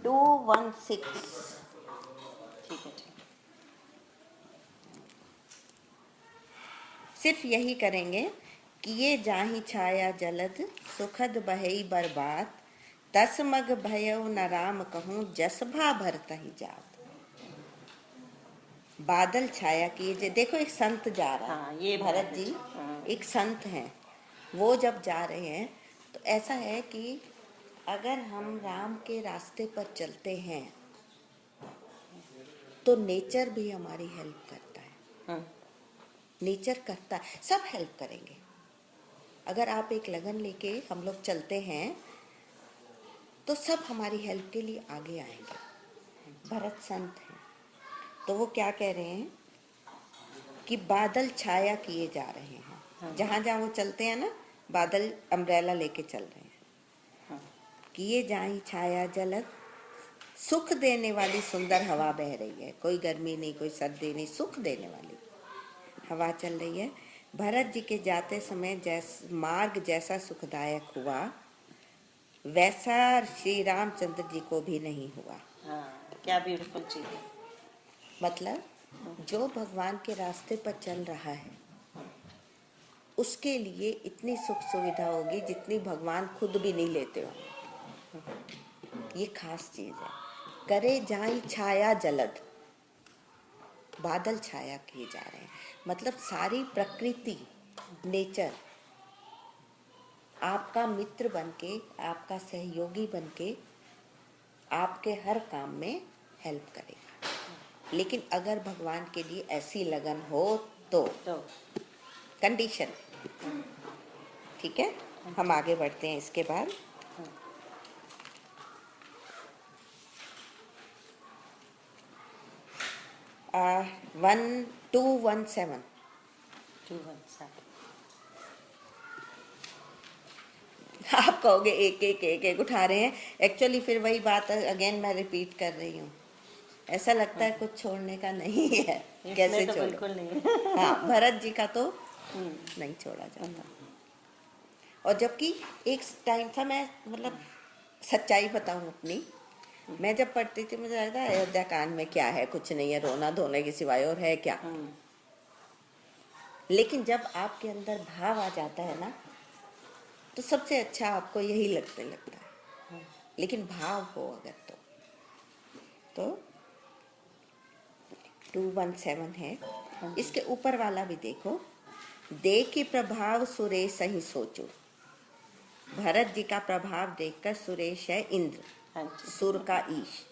216। ठीक है, ठीक। सिर्फ यही करेंगे कि ये जाहि छाया जलद सुखद बहई बर्बाद तस मग भयउ न राम कहूँ जस भा भरतहि जात। बादल छाया किए जे, देखो एक संत जा रहा है। हाँ, ये भरत जी एक संत हैं, वो जब जा रहे हैं तो ऐसा है कि अगर हम राम के रास्ते पर चलते हैं तो नेचर भी हमारी हेल्प करता है। नेचर करता है, सब हेल्प करेंगे। अगर आप एक लगन लेके हम लोग चलते हैं तो सब हमारी हेल्प के लिए आगे आएंगे। भरत संत हैं तो वो क्या कह रहे हैं कि बादल छाया किए जा रहे हैं। जहां जहां वो चलते हैं ना, बादल अम्ब्रेला लेके चल रहे हैं। किए जाहि छाया जलद, सुख देने वाली सुंदर हवा बह रही है। कोई गर्मी नहीं, कोई सर्दी नहीं, सुख देने वाली हवा चल रही है। भरत जी के जाते समय मार्ग जैसा सुखदायक हुआ वैसा श्री रामचंद्र जी को भी नहीं हुआ। क्या ब्यूटीफुल चीज है। मतलब जो भगवान के रास्ते पर चल रहा है उसके लिए इतनी सुख सुविधा होगी जितनी भगवान खुद भी नहीं लेते हो। ये खास चीज है। करे जाई छाया जलद, बादल छाया किए जा रहे हैं। मतलब सारी प्रकृति, नेचर आपका मित्र बनके, आपका सहयोगी बनके आपके हर काम में हेल्प करेगा। लेकिन अगर भगवान के लिए ऐसी लगन हो तो कंडीशन। ठीक है, हम आगे बढ़ते हैं इसके बाद। 217। आप कहोगे एक एक एक एक उठा रहे हैं, एक्चुअली फिर वही बात अगेन मैं रिपीट कर रही हूँ। ऐसा लगता है कुछ छोड़ने का नहीं है। कैसे तो छोड़ो? बिल्कुल नहीं। हाँ, भरत जी का तो नहीं छोड़ा जाता। और जबकि एक टाइम था, मैं मतलब सच्चाई बताऊं अपनी, मैं जब पढ़ती थी मुझे लगता है अयोध्या कांड में क्या है, कुछ नहीं है, रोना धोने के सिवाय और है क्या। लेकिन जब आपके अंदर भाव आ जाता है ना तो सबसे अच्छा आपको यही लगता है। लेकिन भाव हो अगर तो 217 है। इसके ऊपर वाला भी देखो, देखी प्रभाव सुरेश सही सोचो। भरत जी का प्रभाव देखकर सुरेश है इंद्र, सुर का ईश,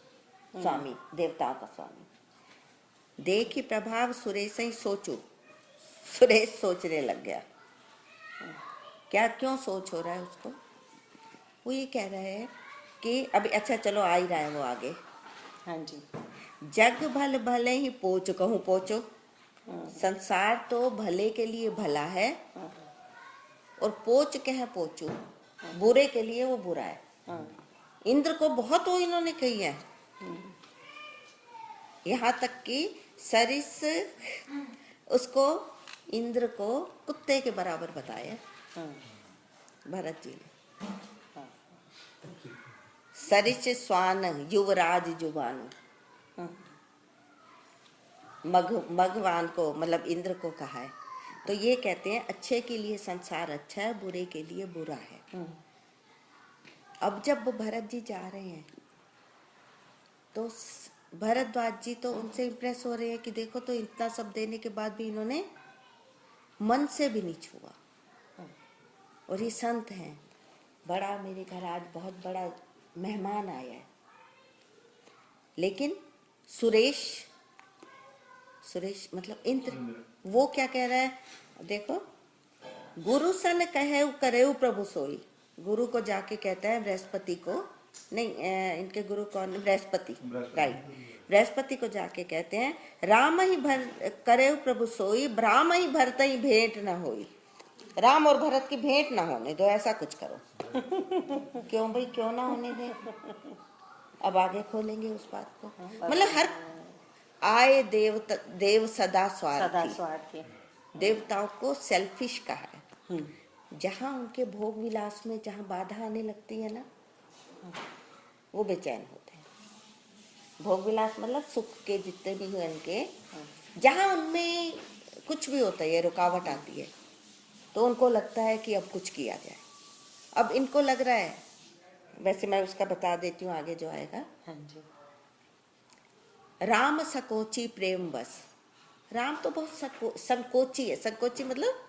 स्वामी, देवताओं का स्वामी। देखी प्रभाव सुरेश सही सोचो, सुरेश सोचने लग गया। क्या क्यों सोच हो रहा है उसको? वो ये कह रहा है कि अभी अच्छा चलो आ ही रहा है वो आगे। हाँ जी। जग भल भले ही पोच कहूँ पोचो। संसार तो भले के लिए भला है और पोच के है पोचो, बुरे के लिए वो बुरा है। इंद्र को बहुत वो इन्होंने कही है, यहाँ तक कि सरिस उसको इंद्र को कुत्ते के बराबर बताया भरत जी ने। सरिस स्वान युवराज जुबानु, मघवान को मतलब इंद्र को कहा है। तो ये कहते हैं अच्छे के लिए संसार अच्छा है, बुरे के लिए बुरा है। अब जब वो भरत जी जा रहे हैं तो भरद्वाज जी तो उनसे इम्प्रेस हो रहे हैं कि देखो तो इतना सब देने के बाद भी इन्होंने मन से भी नहीं छुआ। और ये संत हैं, बड़ा मेरे घर आज बहुत बड़ा मेहमान आया है। लेकिन सुरेश मतलब इंद्र, वो क्या कह रहा है देखो, गुरु सन कहे करेऊ प्रभु सोई। गुरु को जाके कहता है बृहस्पति को, नहीं इनके गुरु कौन, बृहस्पति, राइट, बृहस्पति को जाके कहते हैं राम ही भर करेऊ प्रभु सोई, राम ही भरत ही भेंट न होई। राम और भरत की भेंट ना होने दो, ऐसा कुछ करो। क्यों भाई, क्यों ना होने दे? अब आगे खोलेंगे उस बात को। मतलब हर आए देव सदा स्वार्थी। देवताओं को सेल्फिश कहा है, जहाँ उनके भोग विलास में जहाँ बाधा आने लगती है ना, वो बेचैन होते हैं। भोग विलास मतलब सुख के जितने भी हुए उनके, जहाँ उनमें कुछ भी होता है, रुकावट आती है, तो उनको लगता है कि अब कुछ किया जाए। अब इनको लग रहा है, वैसे मैं उसका बता देती हूँ आगे जो आएगा। हाँ जी। राम सकोची प्रेम बस। राम तो बहुत संकोची है। संकोची मतलब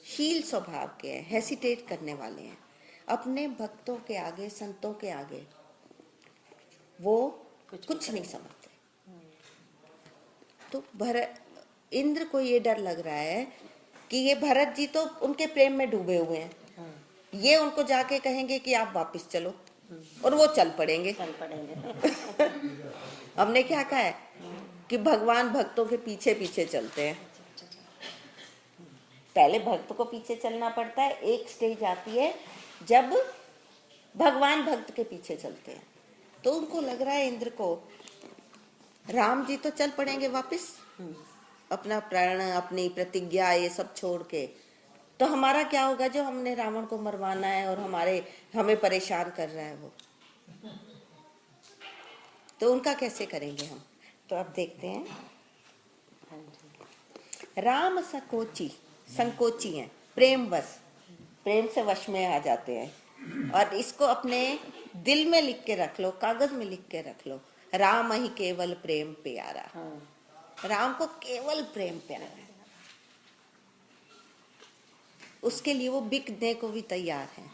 शील स्वभाव के हैं, हेसिटेट करने वाले हैं। अपने भक्तों के आगे, संतों के आगे वो कुछ नहीं समझते। तो इंद्र को ये डर लग रहा है कि ये भरत जी तो उनके प्रेम में डूबे हुए हैं, ये उनको जाके कहेंगे कि आप वापस चलो, और वो चल पड़ेंगे। हमने क्या कहा है कि भगवान भक्तों के पीछे पीछे चलते हैं। पहले भक्त को पीछे चलना पड़ता है, एक स्टेज आती है जब भगवान भक्त के पीछे चलते हैं। तो उनको लग रहा है इंद्र को, राम जी तो चल पड़ेंगे वापस, अपना प्राण, अपनी प्रतिज्ञा ये सब छोड़ के, तो हमारा क्या होगा जो हमने रावण को मरवाना है और हमें परेशान कर रहा है वो, तो उनका कैसे करेंगे हम। तो अब देखते हैं, राम संकोची हैं, प्रेम वश, प्रेम से वश में आ जाते हैं। और इसको अपने दिल में लिख के रख लो, कागज में लिख के रख लो, राम ही केवल प्रेम प्यारा। राम को केवल प्रेम प्यारा है, उसके लिए वो बिकने को भी तैयार है।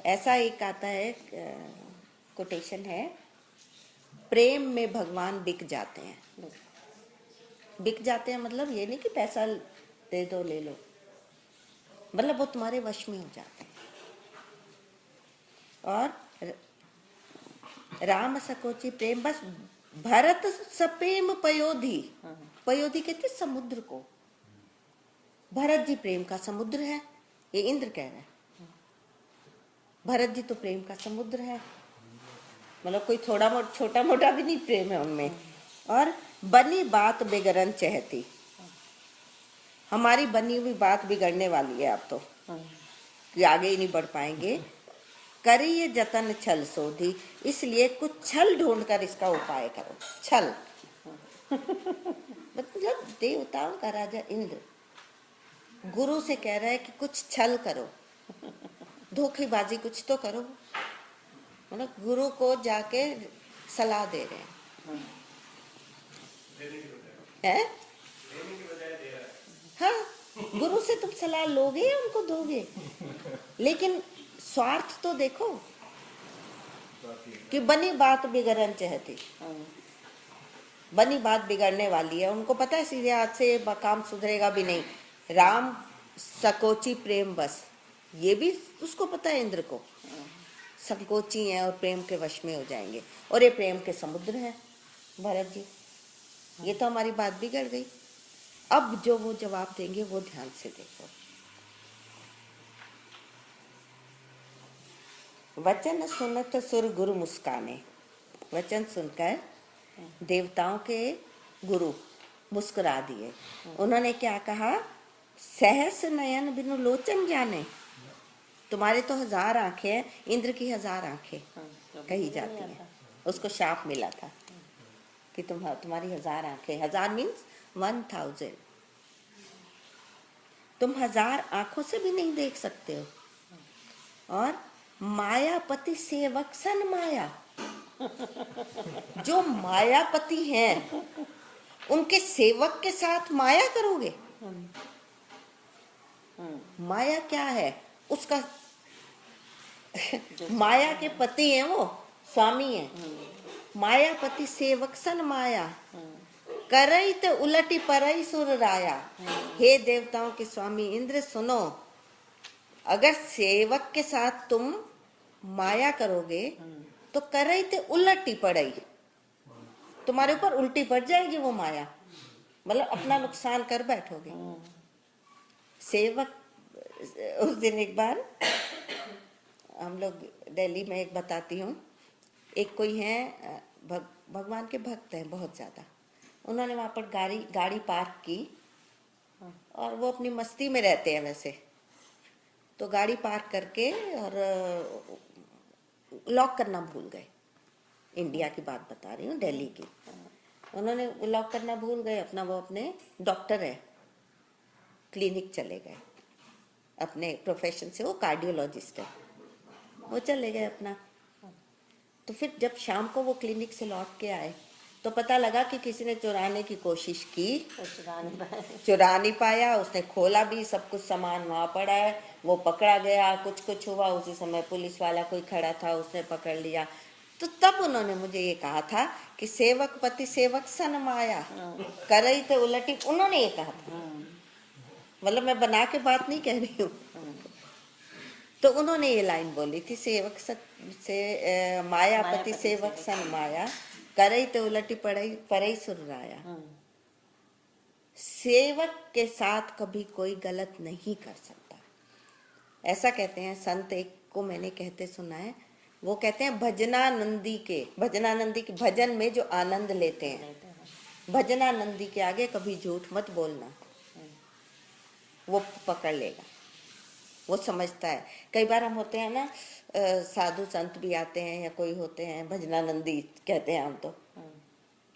ऐसा एक आता है, कोटेशन है, प्रेम में भगवान बिक जाते हैं। बिक जाते हैं मतलब ये नहीं कि पैसा दे दो ले लो, मतलब वो तुम्हारे वश में हो जाते हैं। और राम सकोची प्रेम बस, भरत सप्रेम पयोधी। पयोधी कहते समुद्र को, भरत जी प्रेम का समुद्र है, ये इंद्र कह रहा है। भरत जी तो प्रेम का समुद्र है, मतलब कोई छोटा मोटा भी नहीं प्रेम है उनमें। और बनी बात बिगड़न चाहती, हमारी बनी हुई बात बिगड़ने वाली है अब तो, कि आगे ही नहीं बढ़ पाएंगे। करिए जतन छल सोधी, इसलिए कुछ छल ढूंढकर इसका उपाय करो। छल मतलब देवताओं का राजा इंद्र गुरु से कह रहा है कि कुछ छल करो, धोखेबाजी कुछ तो करो, मतलब गुरु को जाके सलाह दे रहे हैं। हाँ, गुरु से तुम सलाह लोगे या उनको दोगे, लेकिन स्वार्थ तो देखो कि बनी बात बिगड़न चाहती, बनी बात बिगड़ने वाली है। उनको पता है सीधे हाथ से काम सुधरेगा भी नहीं। राम सकोची प्रेम बस, ये भी उसको पता है इंद्र को, संकोची हैं और प्रेम के वश में हो जाएंगे, और ये प्रेम के समुद्र हैं भरत जी। ये तो हमारी बात बिगड़ गई। अब जो वो जवाब देंगे वो ध्यान से देखो। वचन सुनत सुर गुरु मुस्काने, वचन सुनकर देवताओं के गुरु मुस्कुरा दिए। उन्होंने क्या कहा, सहस नयन बिनु लोचन जाने। तुम्हारे तो 1000 आंखें हैं, इंद्र की 1000 आंखें कही जाती हैं। उसको शाप मिला था कि तुम्हारी 1000 आंखें, 1000 मीन्स 1000, तुम 1000 आंखों से भी नहीं देख सकते हो। और मायापति सेवक सन माया, जो मायापति हैं उनके सेवक के साथ माया करोगे। माया क्या है, उसका माया के पति हैं, वो स्वामी हैं। मायापति सेवक सन माया, करई तो उलटी परई सुर राया। हे देवताओं के स्वामी इंद्र सुनो, अगर सेवक के साथ तुम माया करोगे तो करई ते उलटी पड़ई, तुम्हारे ऊपर उल्टी पड़ जाएगी वो माया, मतलब अपना नुकसान कर बैठोगे। सेवक, उस दिन एक बार हम लोग दिल्ली में, एक बताती हूँ, एक कोई है भगवान के भक्त हैं बहुत ज्यादा, उन्होंने वहां पर गाड़ी पार्क की और वो अपनी मस्ती में रहते हैं वैसे। तो गाड़ी पार्क करके और लॉक करना भूल गए। इंडिया की बात बता रही हूँ, दिल्ली की। उन्होंने लॉक करना भूल गए अपना। वो अपने डॉक्टर है, क्लिनिक चले गए। अपने प्रोफेशन से वो कार्डियोलॉजिस्ट है। वो चले गए अपना। तो फिर जब शाम को वो क्लिनिक से लौट के आए तो पता लगा कि किसी ने चुराने की कोशिश की। तो चुरा नहीं पाया। उसने खोला भी, सब कुछ सामान वहाँ पड़ा है। वो पकड़ा गया। कुछ हुआ। उसी समय पुलिस वाला कोई खड़ा था, उसने पकड़ लिया। तो तब उन्होंने मुझे ये कहा था कि सेवक पति सेवक सन माया, करई ते उलटी। उन्होंने ये कहा था, मतलब मैं बना के बात नहीं कह रही हूँ। तो उन्होंने ये लाइन बोली थी, सेवक से मायापति सेवक सन माया, करई ते उलटी पड़ई परई सुरराया। सेवक के साथ कभी कोई गलत नहीं कर सकता, ऐसा कहते हैं संत। एक को मैंने कहते सुना है, वो कहते हैं भजनानंदी के भजन में जो आनंद लेते हैं, भजनानंदी के आगे कभी झूठ मत बोलना, वो पकड़ लेगा, वो समझता है। कई बार हम होते हैं ना, साधु संत भी आते हैं या कोई होते हैं, भजनानंदी कहते हैं हम, तो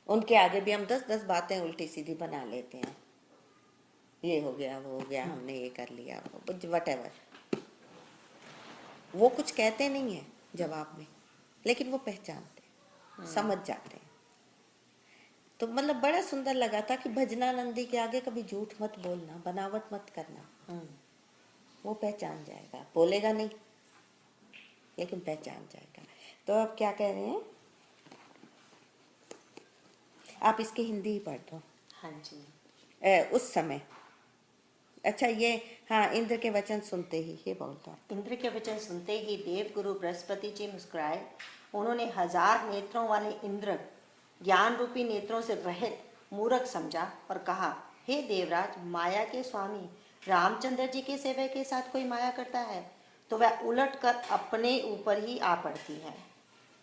उनके आगे भी हम 10-10 बातें उल्टी सीधी बना लेते हैं। ये हो गया, वो हो गया, हमने ये कर लिया, वटेवर। वो कुछ कहते नहीं है जवाब में, लेकिन वो पहचानते हैं, समझ जाते हैं। तो मतलब बड़ा सुंदर लगा था कि भजनानंदी के आगे कभी झूठ मत बोलना, बनावट मत करना। वो पहचान जाएगा, बोलेगा नहीं लेकिन पहचान जाएगा। तो अब क्या कह रहे हैं आप? इसकी हिंदी ही पढ़ दो। हाँ जी। उस समय, अच्छा ये, हाँ, इंद्र के वचन सुनते ही, ये बोलता। इंद्र के वचन सुनते ही देव गुरु बृहस्पति जी मुस्कुराए। उन्होंने 1000 नेत्रों वाले इंद्र ज्ञान रूपी नेत्रों से रहित मूर्ख समझा और कहा, हे देवराज, माया के स्वामी रामचंद्र जी के सेवक के साथ कोई माया करता है तो वह उलट कर अपने ऊपर ही आ पड़ती है।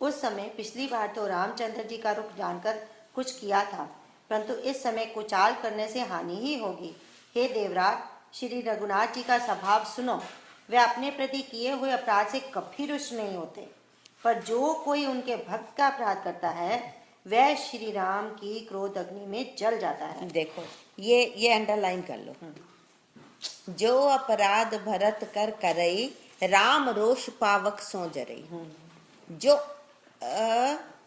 उस समय पिछली बार तो रामचंद्र जी का रुख जानकर कुछ किया था, परंतु इस समय कुचाल करने से हानि ही होगी। हे देवराज, श्री रघुनाथ जी का स्वभाव सुनो। वे अपने प्रति किए हुए अपराध से कभी रुष्ट नहीं होते, पर जो कोई उनके भक्त का अपराध करता है वह श्री राम की क्रोध अग्नि में जल जाता है। देखो, ये अंडरलाइन कर लो। जो अपराध भरत कर करई, राम रोष पावक सो जरई। जो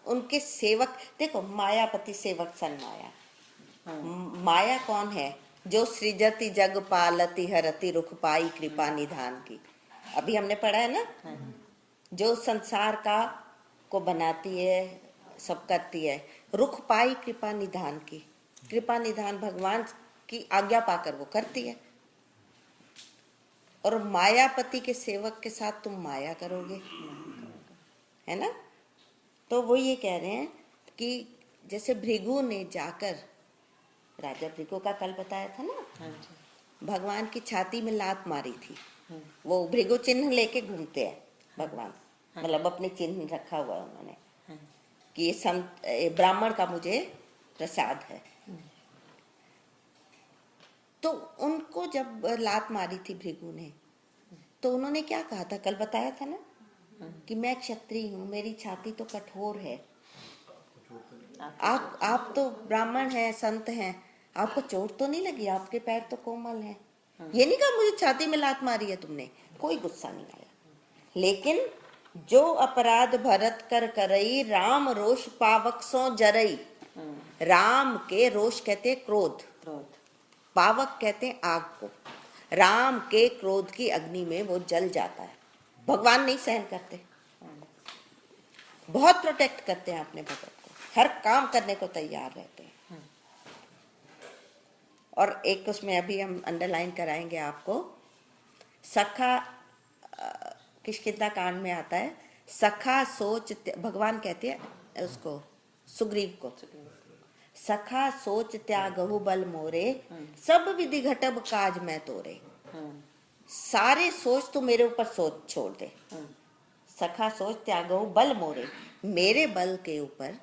उनके सेवक, देखो, मायापति सेवक सन माया। माया कौन है? जो सृजति जग पालती हरति रुख पाई कृपा निधान की। अभी हमने पढ़ा है ना, जो संसार को बनाती है, सब करती है, रुख पाई कृपा निधान की। कृपा निधान भगवान की आज्ञा पाकर वो करती है। और मायापति के सेवक के साथ तुम माया करोगे, है ना? तो वो ये कह रहे हैं कि जैसे भृगु ने जाकर, राजा भृगु का कल बताया था ना, भगवान की छाती में लात मारी थी। वो भृगु चिन्ह लेके घूमते हैं भगवान, मतलब अपने चिन्ह रखा हुआ है उन्होंने कि ये संत ब्राह्मण का मुझे प्रसाद है। तो उनको जब लात मारी थी भृगु ने, तो उन्होंने क्या कहा था? कल बताया था ना कि मैं क्षत्रिय हूँ, मेरी छाती तो कठोर है। आप तो ब्राह्मण हैं, संत हैं, आपको चोट तो नहीं लगी? आपके पैर तो कोमल हैं। ये नहीं कहा मुझे छाती में लात मारी है तुमने, कोई गुस्सा नहीं आया। लेकिन जो अपराध भरत कर करई, राम रोष पावक सो जरई। राम के रोष कहते हैं क्रोध, पावक कहते हैं आग को। राम के क्रोध की अग्नि में वो जल जाता है। भगवान नहीं सहन करते, बहुत प्रोटेक्ट करते हैं अपने भगत को, हर काम करने को तैयार रहते हैं। और एक उसमें अभी हम अंडरलाइन कराएंगे आपको, सखा किष्किंधा कांड में आता है, सखा सोच, भगवान कहते हैं उसको, सुग्रीव को, सखा सोच त्यागहु बल मोरे, सब विधि घटब काज मैं तोरे। सारे सोच तू मेरे ऊपर सोच छोड़ दे। सखा सोच त्यागहु बल मोरे, मेरे बल के ऊपर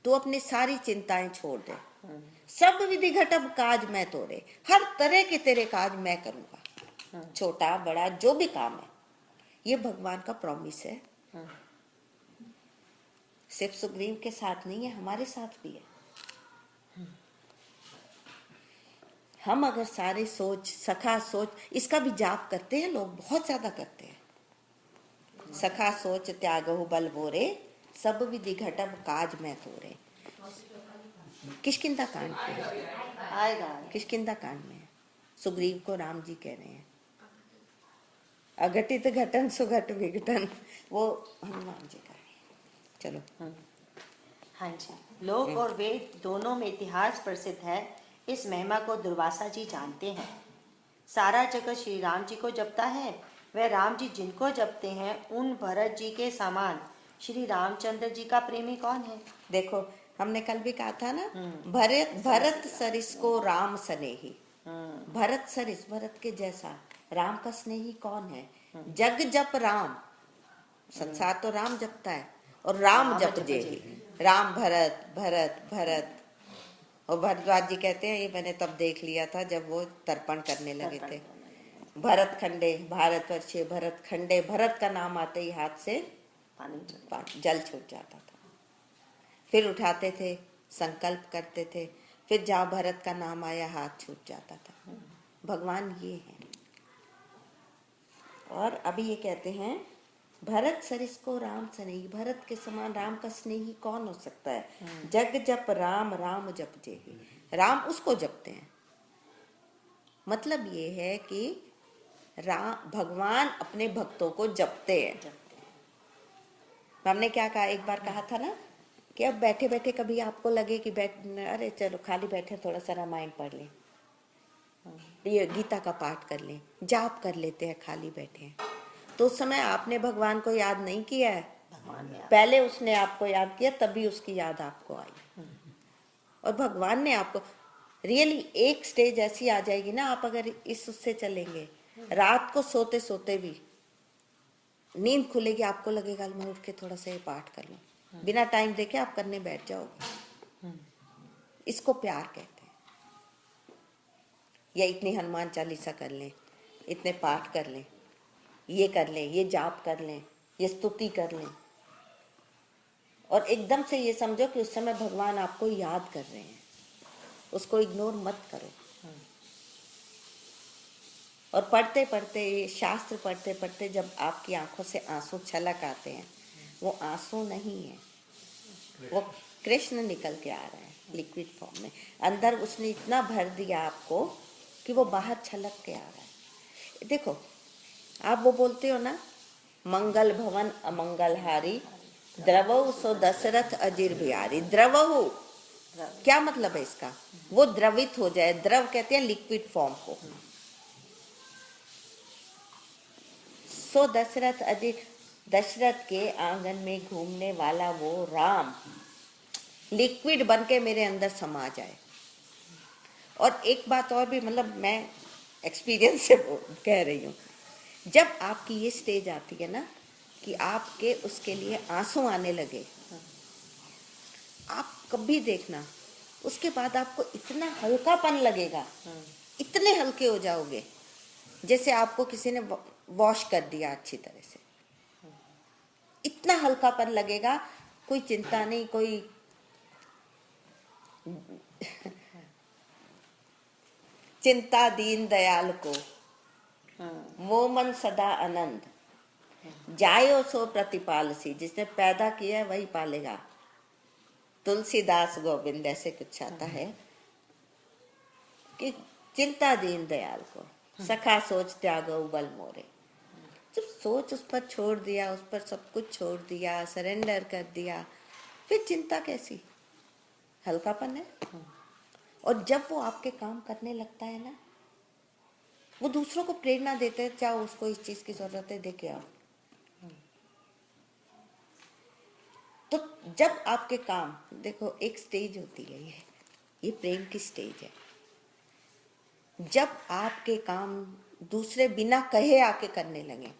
तू अपनी सारी चिंताएं छोड़ दे। सब विधि घटब काज मैं तोरे, हर तरह के तेरे काज मैं करूंगा, छोटा बड़ा जो भी काम है। ये भगवान का प्रॉमिस है। सिर्फ सुग्रीव के साथ नहीं है, हमारे साथ भी है। हम अगर सारे सोच सखा सोच इसका भी जाप करते हैं, लोग बहुत ज्यादा करते हैं। सखा सोच त्यागहु बल बोरे, सब विधि घटब काज मैं तोरे। किष्किंधा कांड में आएगा। किष्किंधा कांड में सुग्रीव को राम जी कह रहे हैं, अघटित घटन सुघट विघटन, वो हनुमान जी का है। चलो। हाँ जी, लोक और वेद दोनों में इतिहास प्रसिद्ध है। इस महिमा को दुर्वासा जी जानते हैं। सारा जगत श्री राम जी को जपता है। वह राम जी जिनको जपते हैं, उन भरत जी के समान श्री रामचंद्र जी का प्रेमी कौन है? देखो, हमने कल भी कहा था ना, भरत भरत सरिस को राम स्नेही। भरत सरिस, भरत के जैसा राम का स्नेही कौन है? जग जप राम, संसार तो राम जपता है, और राम जप जे राम भरत भरत भरत। और भरद्वाज जी कहते हैं, ये मैंने तब देख लिया था जब वो तर्पण करने लगे थे। भरत खंडे भारत वर्षे भरत खंडे, भरत का नाम आते ही हाथ से जल छूट जाता था। फिर उठाते थे, संकल्प करते थे, फिर जहाँ भरत का नाम आया हाथ छूट जाता था। भगवान ये है। और अभी ये कहते हैं, भरत सरिस को राम स्नेही, भरत के समान राम का स्नेही कौन हो सकता है? जग जप राम राम जप जेहि, राम उसको जपते हैं। मतलब ये है कि राम भगवान अपने भक्तों को जपते हैं। हमने क्या कहा, एक बार कहा था ना कि अब बैठे बैठे कभी आपको लगे कि अरे चलो खाली बैठे थोड़ा सा रामायण पढ़ लें, ये गीता का पाठ कर लें, जाप कर लेते हैं खाली बैठे हैं, तो उस समय आपने भगवान को याद नहीं किया है, पहले उसने आपको याद किया, तभी उसकी याद आपको आई। और भगवान ने आपको रियली एक स्टेज ऐसी आ जाएगी ना, आप अगर इस उससे चलेंगे, रात को सोते सोते भी नींद खुलेगी, आपको लगेगा मैं उठ के थोड़ा सा ये पाठ कर लूं, बिना टाइम देखे आप करने बैठ जाओगे। इसको प्यार कहते हैं। या इतनी हनुमान चालीसा कर लें, इतने पाठ कर लें, ये कर लें, ये जाप कर लें, ये स्तुति कर लें, और एकदम से ये समझो कि उस समय भगवान आपको याद कर रहे हैं, उसको इग्नोर मत करो। और पढ़ते पढ़ते, शास्त्र पढ़ते पढ़ते जब आपकी आंखों से आंसू छलक आते हैं, वो आंसू नहीं है, वो कृष्ण निकल के आ रहा है लिक्विड फॉर्म में। अंदर उसने इतना भर दिया आपको कि वो बाहर छलक के आ रहा है। देखो, आप वो बोलते हो ना, मंगल भवन अमंगलहारी, द्रवहु सो दशरथ अजीर बिहारी। द्रवहु क्या मतलब है इसका? वो द्रवित हो जाए। द्रव कहते हैं लिक्विड फॉर्म को। सो दशरथ अजीर, दशरथ के आंगन में घूमने वाला वो राम लिक्विड बन के मेरे अंदर समा जाए। और एक बात और भी, मतलब मैं एक्सपीरियंस से कह रही हूँ, जब आपकी ये स्टेज आती है ना कि आपके उसके लिए आंसू आने लगे, आप कभी देखना, उसके बाद आपको इतना हल्कापन लगेगा, इतने हल्के हो जाओगे जैसे आपको किसी ने वॉश कर दिया अच्छी तरह से। इतना हल्कापन लगेगा, कोई चिंता नहीं, कोई चिंता दीन दयाल को, वो मन सदा आनंद, जायो सो प्रतिपाल सी, जिसने पैदा किया है वही पालेगा। तुलसीदास गोविंद ऐसे कुछ आता है कि चिंता दीन दयाल को, सखा सोच त्यागो बल मोरे। जब सोच उस पर छोड़ दिया, उस पर सब कुछ छोड़ दिया, सरेंडर कर दिया, फिर चिंता कैसी? हल्कापन है। और जब वो आपके काम करने लगता है ना, वो दूसरों को प्रेरणा देते हैं, चाहो उसको इस चीज की जरूरत है, देखे आओ। तो जब आपके काम, देखो एक स्टेज होती है, ये प्रेम की स्टेज है। जब आपके काम दूसरे बिना कहे आके करने लगे,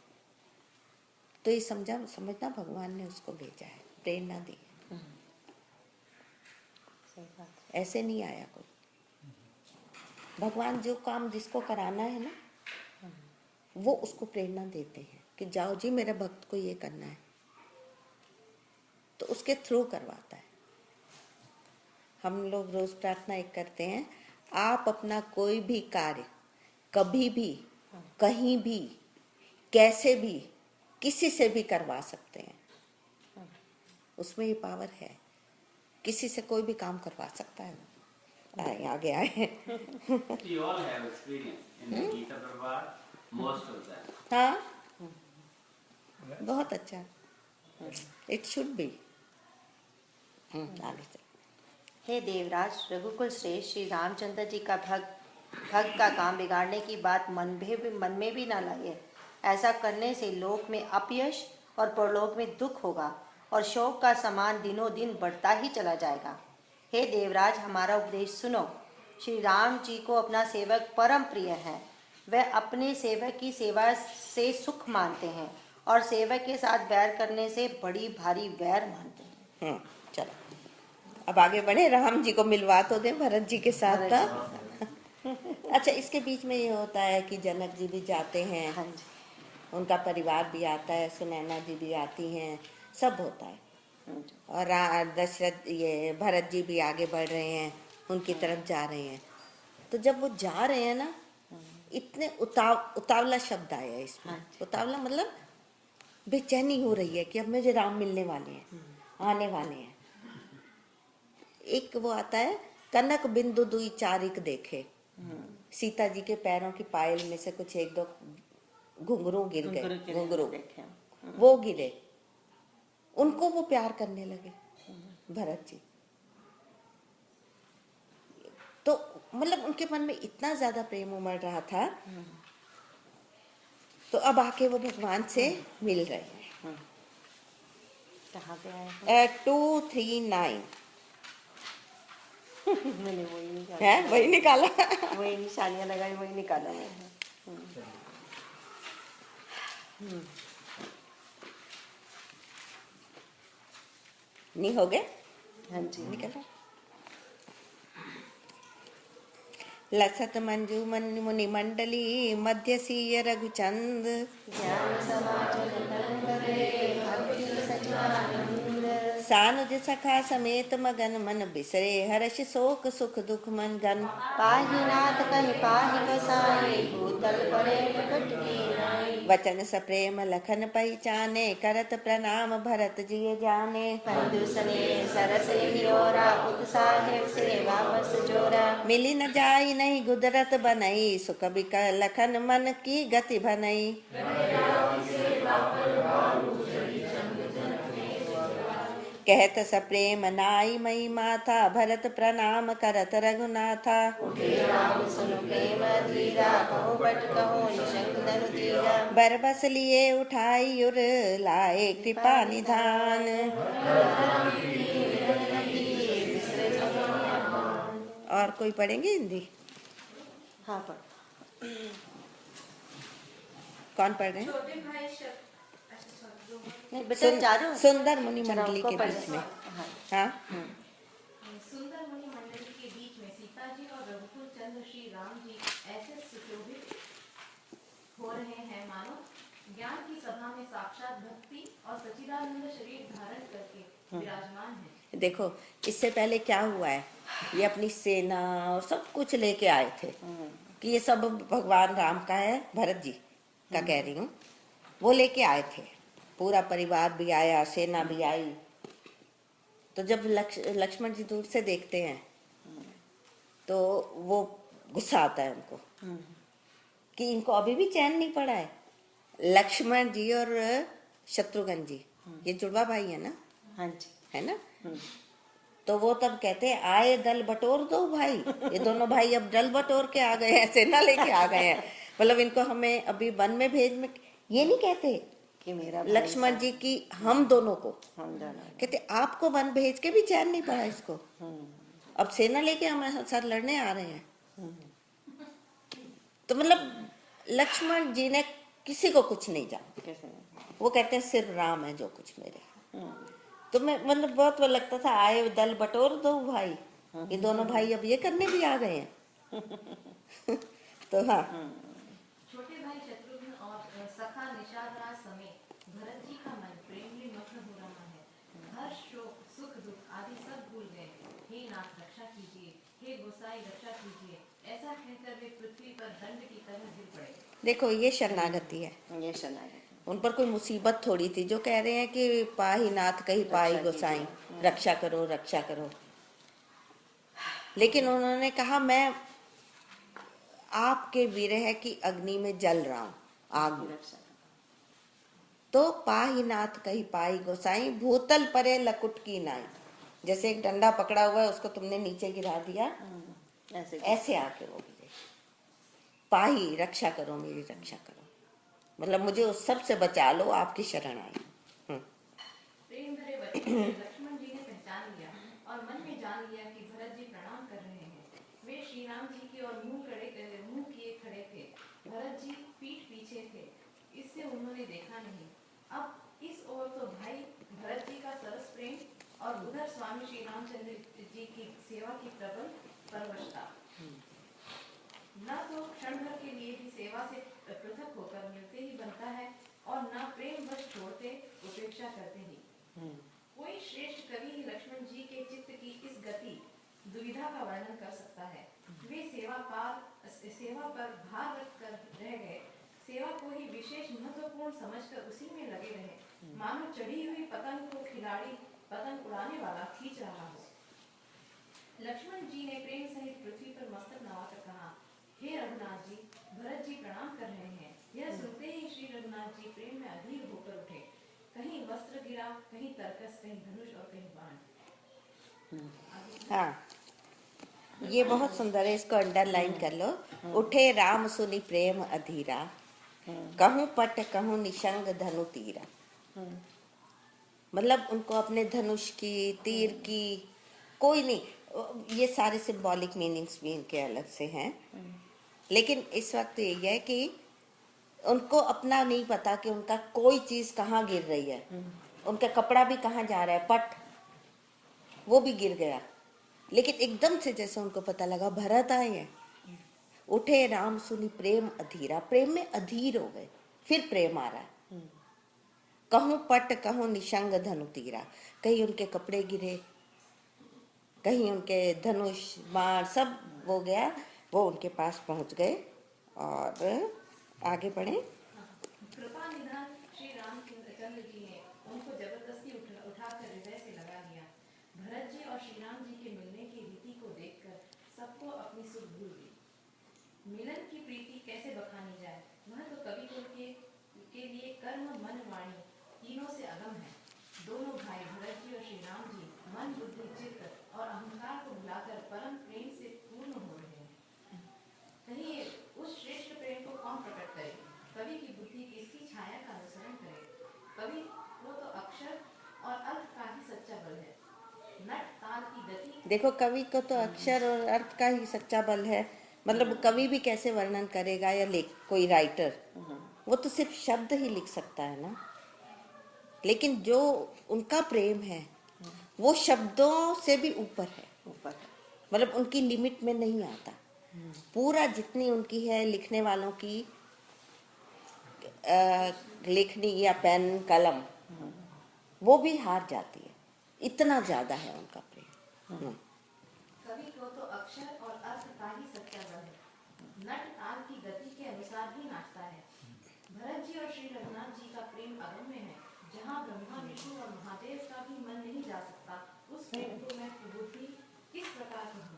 तो ये समझना भगवान ने उसको भेजा है, प्रेरणा दी है। सही बात। ऐसे नहीं आया कोई। भगवान जो काम जिसको कराना है ना, वो उसको प्रेरणा देते हैं कि जाओ जी मेरे भक्त को ये करना है, तो उसके थ्रू करवाता है। हम लोग रोज प्रार्थना एक करते हैं, आप अपना कोई भी कार्य कभी भी कहीं भी कैसे भी किसी से भी करवा सकते हैं, उसमें ये पावर है। किसी से कोई भी काम करवा सकता है। आगे आए। You all have experience in the Gita Darbar, most of them. हाँ, बहुत अच्छा। It should be. आगे चलो। हे देवराज, रघुकुल श्रेष्ठ श्री रामचंद्र जी का भक्त का काम बिगाड़ने की बात मन में भी ना लाइए। ऐसा करने से लोक में अपयश और परलोक में दुख होगा और शोक का समान दिनों दिन बढ़ता ही चला जाएगा। हे देवराज, हमारा उपदेश सुनो। श्री राम जी को अपना सेवक परम प्रिय है। वह अपने सेवक की सेवा से सुख मानते हैं और सेवक के साथ वैर करने से बड़ी भारी वैर मानते हैं। चलो अब आगे बढ़े। राम जी को मिलवा तो दे भरत जी के साथ था। अच्छा, इसके बीच में ये होता है कि जनक जी भी जाते हैं, हाँ जी, उनका परिवार भी आता है, सुनैना जी भी आती हैं, सब होता है। हाँ जी। और दशरथ ये भरत जी भी आगे बढ़ रहे हैं, उनकी तरफ जा रहे हैं। तो जब वो जा रहे हैं ना, इतने उतावला शब्द आया है इसमें। उतावला मतलब बेचैनी हो रही है कि अब मुझे राम मिलने वाले हैं, आने वाले हैं। एक वो आता है, कनक बिंदु दुई चारिक देखे। सीता जी के पैरों की पायल में से कुछ एक दो घुंघरू गिर गए, घुंघरू वो गिरे, उनको वो प्यार करने लगे भरत जी। तो मतलब उनके मन में इतना ज्यादा प्रेम उमड़ रहा था। तो अब आके वो भगवान से मिल रहे हैं। कहाँ पे आए 239 मैंने वही निकाला है, वही निकाला। वही निशानियां लगाई, वही निकाला मैंने। नहीं हो गए? हाँ जी, निकल। लसत मंजू मुनि मंडली मध्य सीय रघुचंद ज्ञान समाज सानुज सखा समेत मगन मन बिसरे हर्ष शोक सुख दुख मन गन पाहि नाथ कहि पाहि बसाई भूतल परे प्रकट के नाई वचन सप्रेम लखन पहचाने करत प्रणाम भरत जी जाने बंधु सने सरस हिरोरा उत्साहे सेवा बस जोरा मिली न जाई नहीं गुदरत बनई सुख बिक लखन मन की गति बनई कहत सप्रेम नाई मई माथा भरत प्रणाम करत रघुनाथा सुन प्रेम धीरा कहो बट कहो निशंक धनु धीरा बर बस लिए उठाई उर लाए कृपा निधान। और कोई पढ़ेंगे हिंदी? हाँ पर कौन पढ़ रहे हैं? नहीं बेटा चारों सुंदर मुनि चलो, मंडली उनको के पढ़ बीच में। हाँ। हाँ, सुंदर मुनि मंडली के बीच में सीता जी और रघुकुल चंद्र श्री राम जी ऐसे सुशोभित हो रहे हैं मानो ज्ञान की सभा में साक्षात भक्ति और सच्चिदानंद शरीर धारण करके विराजमान है। देखो इससे पहले क्या हुआ है, ये अपनी सेना और सब कुछ लेके आए थे कि ये सब भगवान राम का है, भरत जी का कह रही हूँ, वो लेके आए थे। पूरा परिवार भी आया, सेना भी आई। तो जब लक्ष्मण जी दूर से देखते हैं तो वो गुस्सा आता है उनको कि इनको अभी भी चैन नहीं पड़ा है। लक्ष्मण जी और शत्रुघ्न जी ये जुड़वा भाई है ना, हाँ जी, है ना। तो वो तब कहते हैं आए दल बटोर दो भाई। ये दोनों भाई अब दल बटोर के आ गए हैं, सेना लेके आ गए हैं। मतलब इनको हमें अभी वन में भेज में ये नहीं कहते कि मेरा भाई लक्ष्मण जी की, हम दोनों को हम दोनों कहते आपको वन भेज के भी चैन नहीं पड़ा इसको, अब सेना लेके हमारे साथ लड़ने आ रहे हैं। तो मतलब लक्ष्मण जी ने किसी को कुछ नहीं जाना। कैसे नहीं? वो कहते हैं सिर्फ राम है जो कुछ मेरे। तो मैं मतलब बहुत वो लगता था आए दल बटोर दो भाई, ये दोनों भाई अब ये करने भी आ गए हैं। तो हाँ, छोटे भाई शत्रुघ्न और सखा निषाद राज समेत भरत जी का मन प्रेम में मग्न हो रहा है। हर्ष, शोक, सुख, दुख आदि सब भूल गए। हे नाथ रक्षा कीजिए, हे गोसाई रक्षा कीजिए, ऐसा कहकर वे पृथ्वी पर दंड की तरह गिर पड़े। देखो ये शरणागति है। ये शरणागति। उन पर कोई मुसीबत थोड़ी थी जो कह रहे हैं कि पाही नाथ कहीं पाही रक्षा गोसाई, कीजिए। रक्षा करो रक्षा करो। लेकिन उन्होंने कहा मैं आपके विरह की अग्नि में जल रहा हूं, आग में। रक्षा। तो पाही नाथ कहीं पाही गोसाई, भूतल परे लकुट की नाई। जैसे एक डंडा पकड़ा हुआ है, उसको तुमने नीचे गिरा दिया, ऐसे ऐसे आके वो गिरे। पाही रक्षा करो, मेरी रक्षा करो, मतलब मुझे उस सब से बचा लो, आपकी शरण आई। प्रेम भरे वचन से लक्ष्मण जी ने पहचान लिया और मन में जान लिया कि भरत जी प्रणाम कर रहे हैं। वे श्री राम जी की ओर मुंह किए खड़े थे। भरत जी पीठ पीछे थे, इससे उन्होंने देखा नहीं। अब इस ओर तो भाई भरत जी का सरस प्रेम और उधर स्वामी श्री रामचंद्र जी की सेवा की प्रबल परवशता। न तो क्षण भर के लिए भी सेवा से पृथक होकर मिलते ही बनता है और न प्रेम वश छोड़ते उपेक्षा करते ही। कोई श्रेष्ठ कवि ही लक्ष्मण जी के चित्त की इस गति दुविधा का वर्णन कर सकता है। वे सेवा पर भार रख कर रह गए, सेवा को ही विशेष महत्वपूर्ण समझकर उसी में लगे रहे, मानो चढ़ी हुई पतंग को खिलाड़ी पतंग उड़ाने वाला खींच रहा हो। लक्ष्मण जी ने प्रेम सहित पृथ्वी पर मस्तक नवाकर कहा, हे रघुनाथ जी, भरत जी प्रणाम कर रहे हैं। यह सुनते ही श्री रघुनाथ जी प्रेम में अधीर होकर उठे। कहीं वस्त्र गिरा, कहीं तरकस, कहीं धनुष और कहीं बाण। हाँ, ये बहुत सुंदर है, इसको अंडरलाइन कर लो। उठे राम सुनि प्रेम अधीरा, कहूँ पट कहूँ निशंग धनु तीरा। मतलब उनको अपने धनुष की, तीर की कोई नहीं, ये सारे सिंबॉलिक मीनिंग्स भी इनके अलग से हैं। लेकिन इस वक्त यही है कि उनको अपना नहीं पता कि उनका कोई चीज कहाँ गिर रही है, उनका कपड़ा भी कहाँ जा रहा है, पट वो भी गिर गया। लेकिन एकदम से जैसे उनको पता लगा भरत आए हैं, उठे राम सुनी प्रेम अधीरा, प्रेम में अधीर हो गए। फिर प्रेम आ रहा है। कहूँ पट कहूँ निशंग धनु तीरा, कहीं उनके कपड़े गिरे, कहीं उनके धनुष बाण सब हो गया। वो उनके पास पहुंच गए और आगे बढ़े। कृपा निधान श्री रामचंद्र जी ने उनको जबरदस्ती उठाकर हृदय से लगा लिया। भरत जी और श्री राम जी के मिलने की रीति को देखकर सबको अपनी सुख भूल गई। मिलन की प्रीति कैसे बखानी जाए, वह तो कवि कुल के लिए कर्म मन वाणी तीनों से अगम है। दोनों भाई भरत जी और श्री राम जी मन बुद्धि चित्त और अहंकार को भुलाकर परम प्रेम से पूर्ण हो रहे हैं। कहिए उस श्रेष्ठ प्रेम को कौन प्रकट करे? कवि की बुद्धि किसकी छाया का अनुसरण करे? कवि वो तो अक्षर और अर्थ का ही सच्चा बल है। नट ताल की गति। देखो कवि को तो अक्षर और अर्थ का ही सच्चा बल है। मतलब कवि भी कैसे वर्णन करेगा, या कोई राइटर, वो तो सिर्फ शब्द ही लिख सकता है ना। लेकिन जो उनका प्रेम है वो शब्दों से भी ऊपर है, मतलब उनकी लिमिट में नहीं आता। पूरा जितनी उनकी है लिखने वालों की लेखनी या पेन कलम, वो भी हार जाती है, इतना ज्यादा है उनका प्रेम। कवि को तो अक्षर और अर्थ का ही सच्चा बल है। नट ताल की गति के अनुसार ही नाचता है। भरत जी और श्री रघुनाथ जी का प्रेम अगम्य है। जहाँ ब्रह्मा विष्णु और महादेव का भी मन नहीं जा सकता, उस प्रेम को मैं बुद्धि किस प्रकार कहूँ?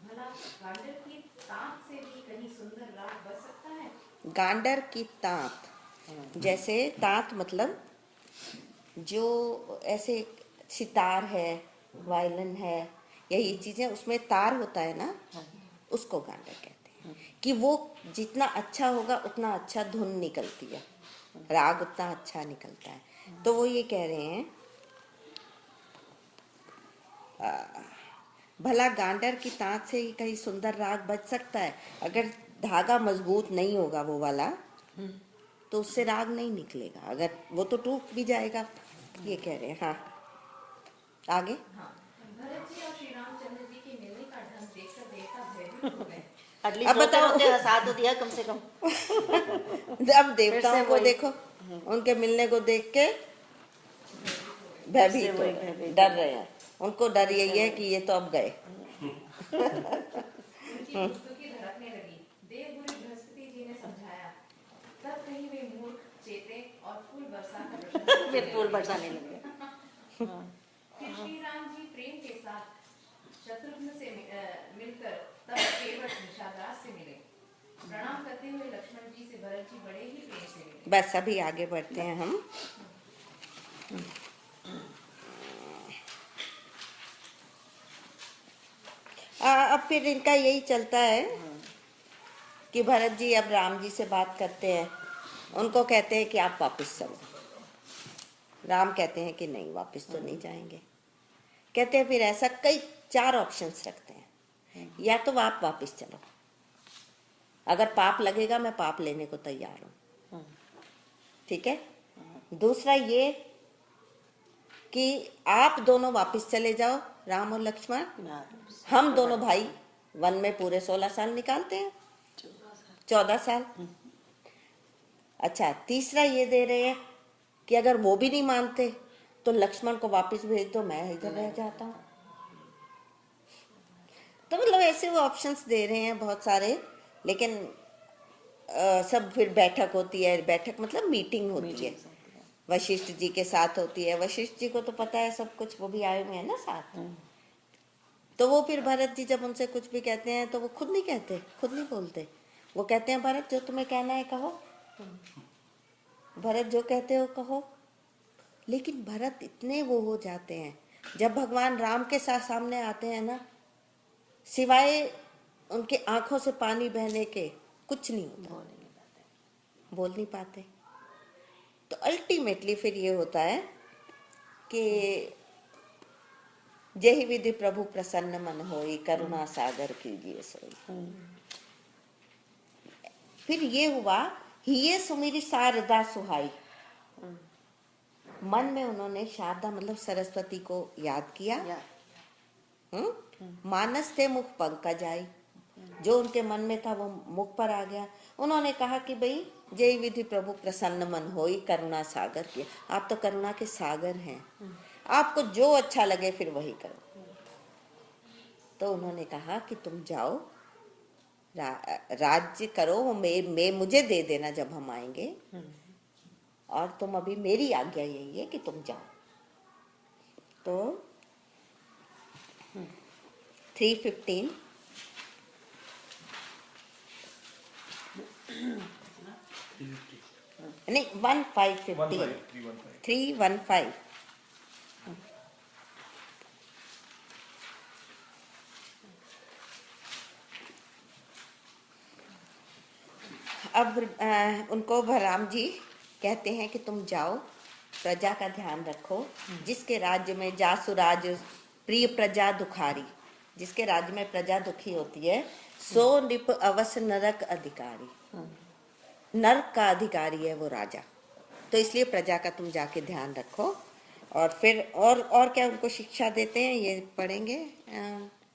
भला गांडर की ताक से भी कहीं सुंदर राग बज सकता है? गांडर की ताक, जैसे ताक मतलब जो ऐसे सितार है, वायलिन है, या ये चीजें उसमें तार होता है ना, उसको गांडर कहते हैं। कि वो जितना अच्छा होगा उतना अच्छा धुन निकलती है, राग उतना अच्छा निकलता है। तो वो ये कह रहे हैं भला गांडर की ताक से ही कहीं सुंदर राग बज सकता है। अगर धागा मजबूत नहीं होगा वो वाला, तो उससे राग नहीं निकलेगा, अगर वो तो टूट भी जाएगा, ये कह रहे हैं। हाँ आगे। हाँ, भरत जी और श्री रामचंद्र जी के मिलने एटलीस्ट अब बताओ। रोते हंसा तो दिया कम से कम। अब देवताओं को वही। देखो, उनके मिलने को देख के भयभीत हो वही रहे हैं, भयभीत डर हो रहे हैं। उनको डर यही है कि ये तो अब गए। उनकी पुस्तकें धड़कने लगी। देवगुरु बृहस्पति जी ने समझाया, तब कहीं वे मूर्ख चेते और फूल बरसा कर प्रशंसा फिर करने फूल लगे। बरसाने लगे। फिर श्री राम जी प्रेम के साथ शत्रुघ्न से मिलकर तब केवट निषादराज से मिले। प्रणाम करते हुए लक्ष्मण जी से भरत जी बड़े ही प्रेम से मिले। बस अभी आगे बढ़ते हैं हम। अब फिर इनका यही चलता है कि भरत जी अब राम जी से बात करते हैं, उनको कहते हैं कि आप वापस चलो। राम कहते हैं कि नहीं, वापस तो नहीं जाएंगे। कहते हैं फिर ऐसा कई 4 ऑप्शंस रखते हैं, या तो आप वापस चलो, अगर पाप लगेगा मैं पाप लेने को तैयार हूं, ठीक है। दूसरा ये कि आप दोनों वापस चले जाओ, राम और लक्ष्मण, हम दोनों भाई वन में पूरे 16 साल निकालते हैं, 14 साल। अच्छा, तीसरा ये दे रहे हैं कि अगर वो भी नहीं मानते तो लक्ष्मण को वापस भेज दो, मैं इधर रह जाता हूँ। तो मतलब ऐसे वो ऑप्शंस दे रहे हैं बहुत सारे, लेकिन सब फिर बैठक होती है। बैठक मतलब मीटिंग होती है, वशिष्ठ जी के साथ होती है। वशिष्ठ जी को तो पता है सब कुछ, वो भी आए हुए हैं ना साथ। तो वो फिर भरत जी जब उनसे कुछ भी कहते हैं तो वो खुद नहीं कहते, खुद नहीं बोलते। वो कहते हैं भरत जो तुम्हें कहना है कहो, भरत जो कहते हो कहो। लेकिन भरत इतने वो हो जाते हैं जब भगवान राम के साथ सामने आते हैं ना, सिवाय उनके आंखों से पानी बहने के कुछ नहीं होता, बोल नहीं पाते। तो अल्टीमेटली फिर ये होता है कि जेहि विधि प्रभु प्रसन्न मन होई, करुणा सागर कीजिए सोई। फिर ये हुआ, हिये सुमिरि शारदा सुहाई। मन में उन्होंने शारदा मतलब सरस्वती को याद किया। मानस थे मुख पंकज आई, जो उनके मन में था वो मुख पर आ गया। उन्होंने कहा कि भाई जय विधि प्रभु प्रसन्न मन होई, करुणा सागर की। आप तो करुणा के सागर हैं, आपको जो अच्छा लगे फिर वही करो। तो उन्होंने कहा कि तुम जाओ, राज्य करो, वो मैं मुझे दे देना जब हम आएंगे, और तुम अभी मेरी आज्ञा यही है कि तुम जाओ। तो 3:15 नहीं 15:15 3:15 अब उनको राम जी कहते हैं कि तुम जाओ, प्रजा का ध्यान रखो, जिसके राज्य में जासुराज प्रिय प्रजा दुखारी, जिसके राज्य में प्रजा दुखी होती है, सो निप अवश्य नरक अधिकारी, नरक का अधिकारी है वो राजा। तो इसलिए प्रजा का तुम जाके ध्यान रखो। और फिर और क्या उनको शिक्षा देते हैं, ये पढ़ेंगे।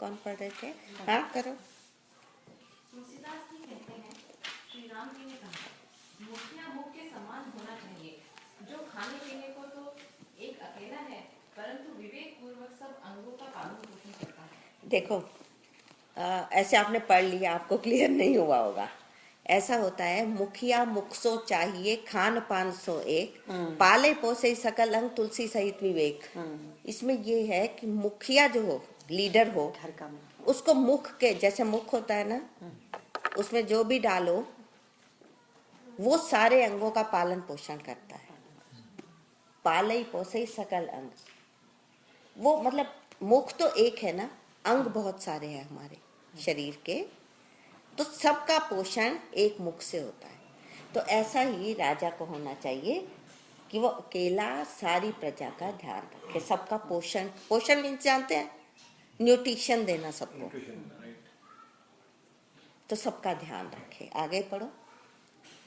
कौन पढ़ रहे थे? हाँ करो। तुलसीदास जी कहते हैं, श्री राम जी ने कहा, मुखिया मुख के समान होना चाहिए, जो खाने पीने को तो एक अकेला है, परंतु विवेक पूर्वक सब अंगों का पालन पोषण करता है। देखो, ऐसे आपने पढ़ लिया, आपको क्लियर नहीं हुआ होगा। ऐसा होता है, मुखिया मुख सो चाहिए, खान पान सो एक, पाले पोसे सकल अंग, तुलसी सहित विवेक। इसमें ये है कि मुखिया जो हो, लीडर हो, घर का उसको मुख के जैसे मुख होता है ना, उसमें जो भी डालो वो सारे अंगों का पालन पोषण करता है। पाले पोसे सकल अंग, वो मतलब मुख तो एक है ना, अंग बहुत सारे हैं हमारे शरीर के, तो सबका पोषण एक मुख से होता है। तो ऐसा ही राजा को होना चाहिए कि वो अकेला सारी प्रजा का ध्यान रखे, सबका पोषण। पोषण मीन्स जानते हैं, न्यूट्रिशन देना सबको, तो सबका ध्यान रखे। आगे पढ़ो।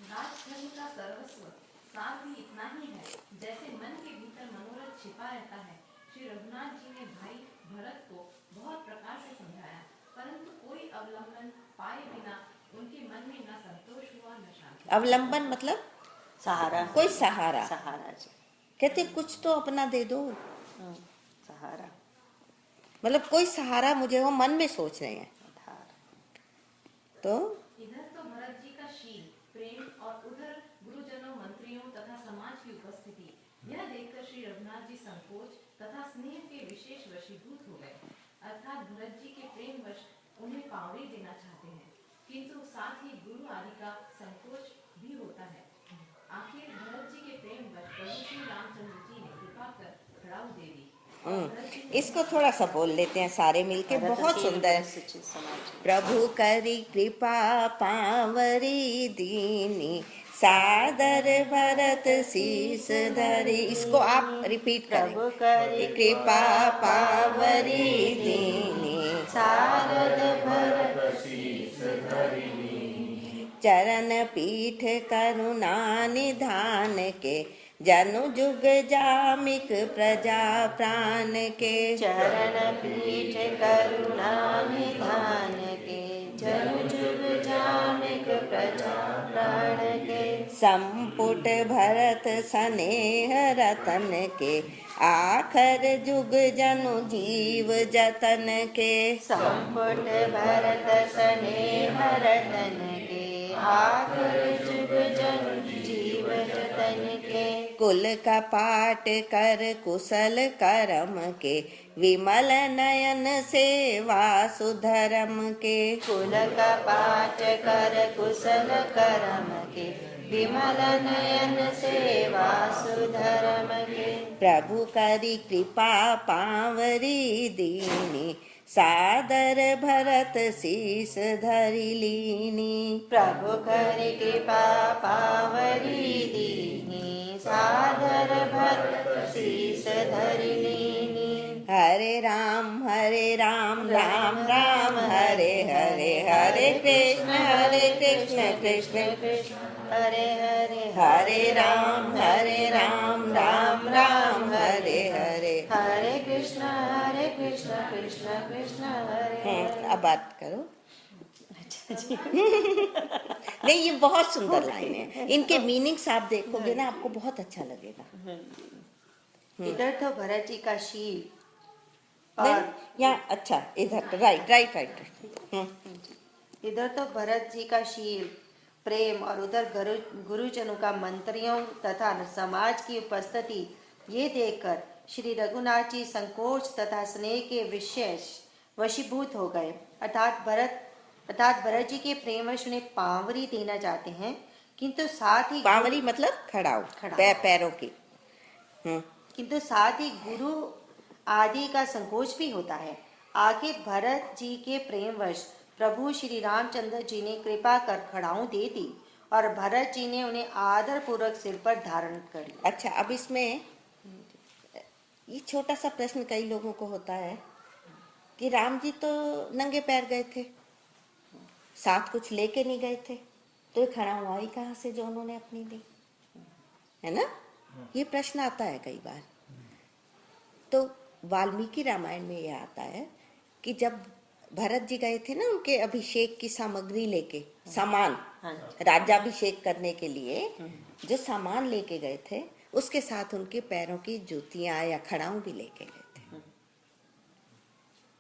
राजधर्म का सर्वस्व सार भी इतना ही है, जैसे मन के भीतर मनोरथ छिपा रहता है। श्री रघुनाथ जी ने भाई भरत को बहुत प्रकार से समझाया, परंतु कोई अवलंबन पाए बिना उनके मन में न संतोष हुआ न शांति। अवलंबन मतलब सहारा, कोई सहारा। सहारा जी। कहते कुछ तो अपना दे दो, सहारा, मतलब कोई सहारा मुझे, वो मन में सोच रहे हैं। आधार। तो इधर तो भरत जी का शील, प्रेम और उधर गुरुजनों, मंत्रियों तथा समाज की उपस्थिति, यह देखकर श्री रघुनाथ जी संकोच तथा स्नेह के विशेष वशीभूत हो गए। अर्थात भरत जी के प्रेमवश उन्हें पावड़ी देना चाहते हैं, किंतु साथ ही गुरु आदि का संकोच भी होता है। आखिर भरत जी के प्रेमवश प्रभु श्री रामचंद्र जी ने कृपा कर खड़ाऊ दे दी। इसको थोड़ा सा बोल लेते हैं सारे मिलके, बहुत सुंदर। प्रभु करी कृपा पावरी दीनी, सादर भरत शीस धरी। इसको आप रिपीट करें। प्रभु करी कृपा पावरी दीनी, सादर भरत शीस धरी। चरण पीठ करुणा निधान के, जनु जुग जामिक प्रजा प्राण के। चरण पीठ करुणा निधान के, जनु जुग जामिक प्रजा प्राण के। संपुट भरत स्नेह रतन के, आखर जुग जनु जीव जतन के। संपुट भरत स्नेह रतन के, आखर जुग जनु जीव जतन के। कुल कपाट कर कुशल करम के, विमल नयन सेवा सुधरम के। कुल कपाट कर कुशल करम के, विमल नयन सेवा सुधरम के। प्रभु करी कृपा पावरी दीनी, सादर भरत शीस धरि लीनी। प्रभु करी कृपा पावरी दीनी, सादर भरत शीस धरि लीनी। हरे राम राम राम हरे हरे, हरे कृष्ण कृष्ण कृष्ण हरे हरे, हरे राम राम राम हरे हरे। हरे कृष्ण कृष्ण कृष्ण हरे हरे। अब बात करो। नहीं, ये बहुत सुंदर लाइन है, इनके मीनिंग्स आप देखोगे ना, आपको बहुत अच्छा लगेगा। इधर तो भरत जी का शील और नहीं, यहाँ अच्छा, इधर राइट। इधर तो भरत जी का शील, प्रेम और उधर गुरुजनों का मंत्रियों तथा समाज की उपस्थिति, ये देखकर श्री रघुनाथ जी संकोच तथा स्नेह के विशेष वशीभूत हो गए। अर्थात भरत जी के प्रेमवश उन्हें पावरी देना चाहते हैं, किंतु साथ ही पावरी मतलब खड़ाऊ, पैरों की। किंतु साथ ही गुरु आदि का संकोच भी होता है। आखिर भरत जी के प्रेमवश प्रभु श्री रामचंद्र जी ने कृपा कर खड़ाऊ दे दी और भरत जी ने उन्हें आदर पूर्वक सिर पर धारण कर लिया। अच्छा, अब इसमें ये छोटा सा प्रश्न कई लोगों को होता है कि राम जी तो नंगे पैर गए थे, साथ कुछ लेके नहीं गए थे, तो ये खड़ाऊ आई कहाँ से जो उन्होंने अपनी दी, है ना? ये प्रश्न आता है कई बार। तो वाल्मीकि रामायण में यह आता है कि जब भरत जी गए थे ना उनके अभिषेक की सामग्री लेके, सामान, राज्याभिषेक करने के लिए जो सामान लेके गए थे, उसके साथ उनके पैरों की जूतियां या खड़ाऊ भी लेके गए थे।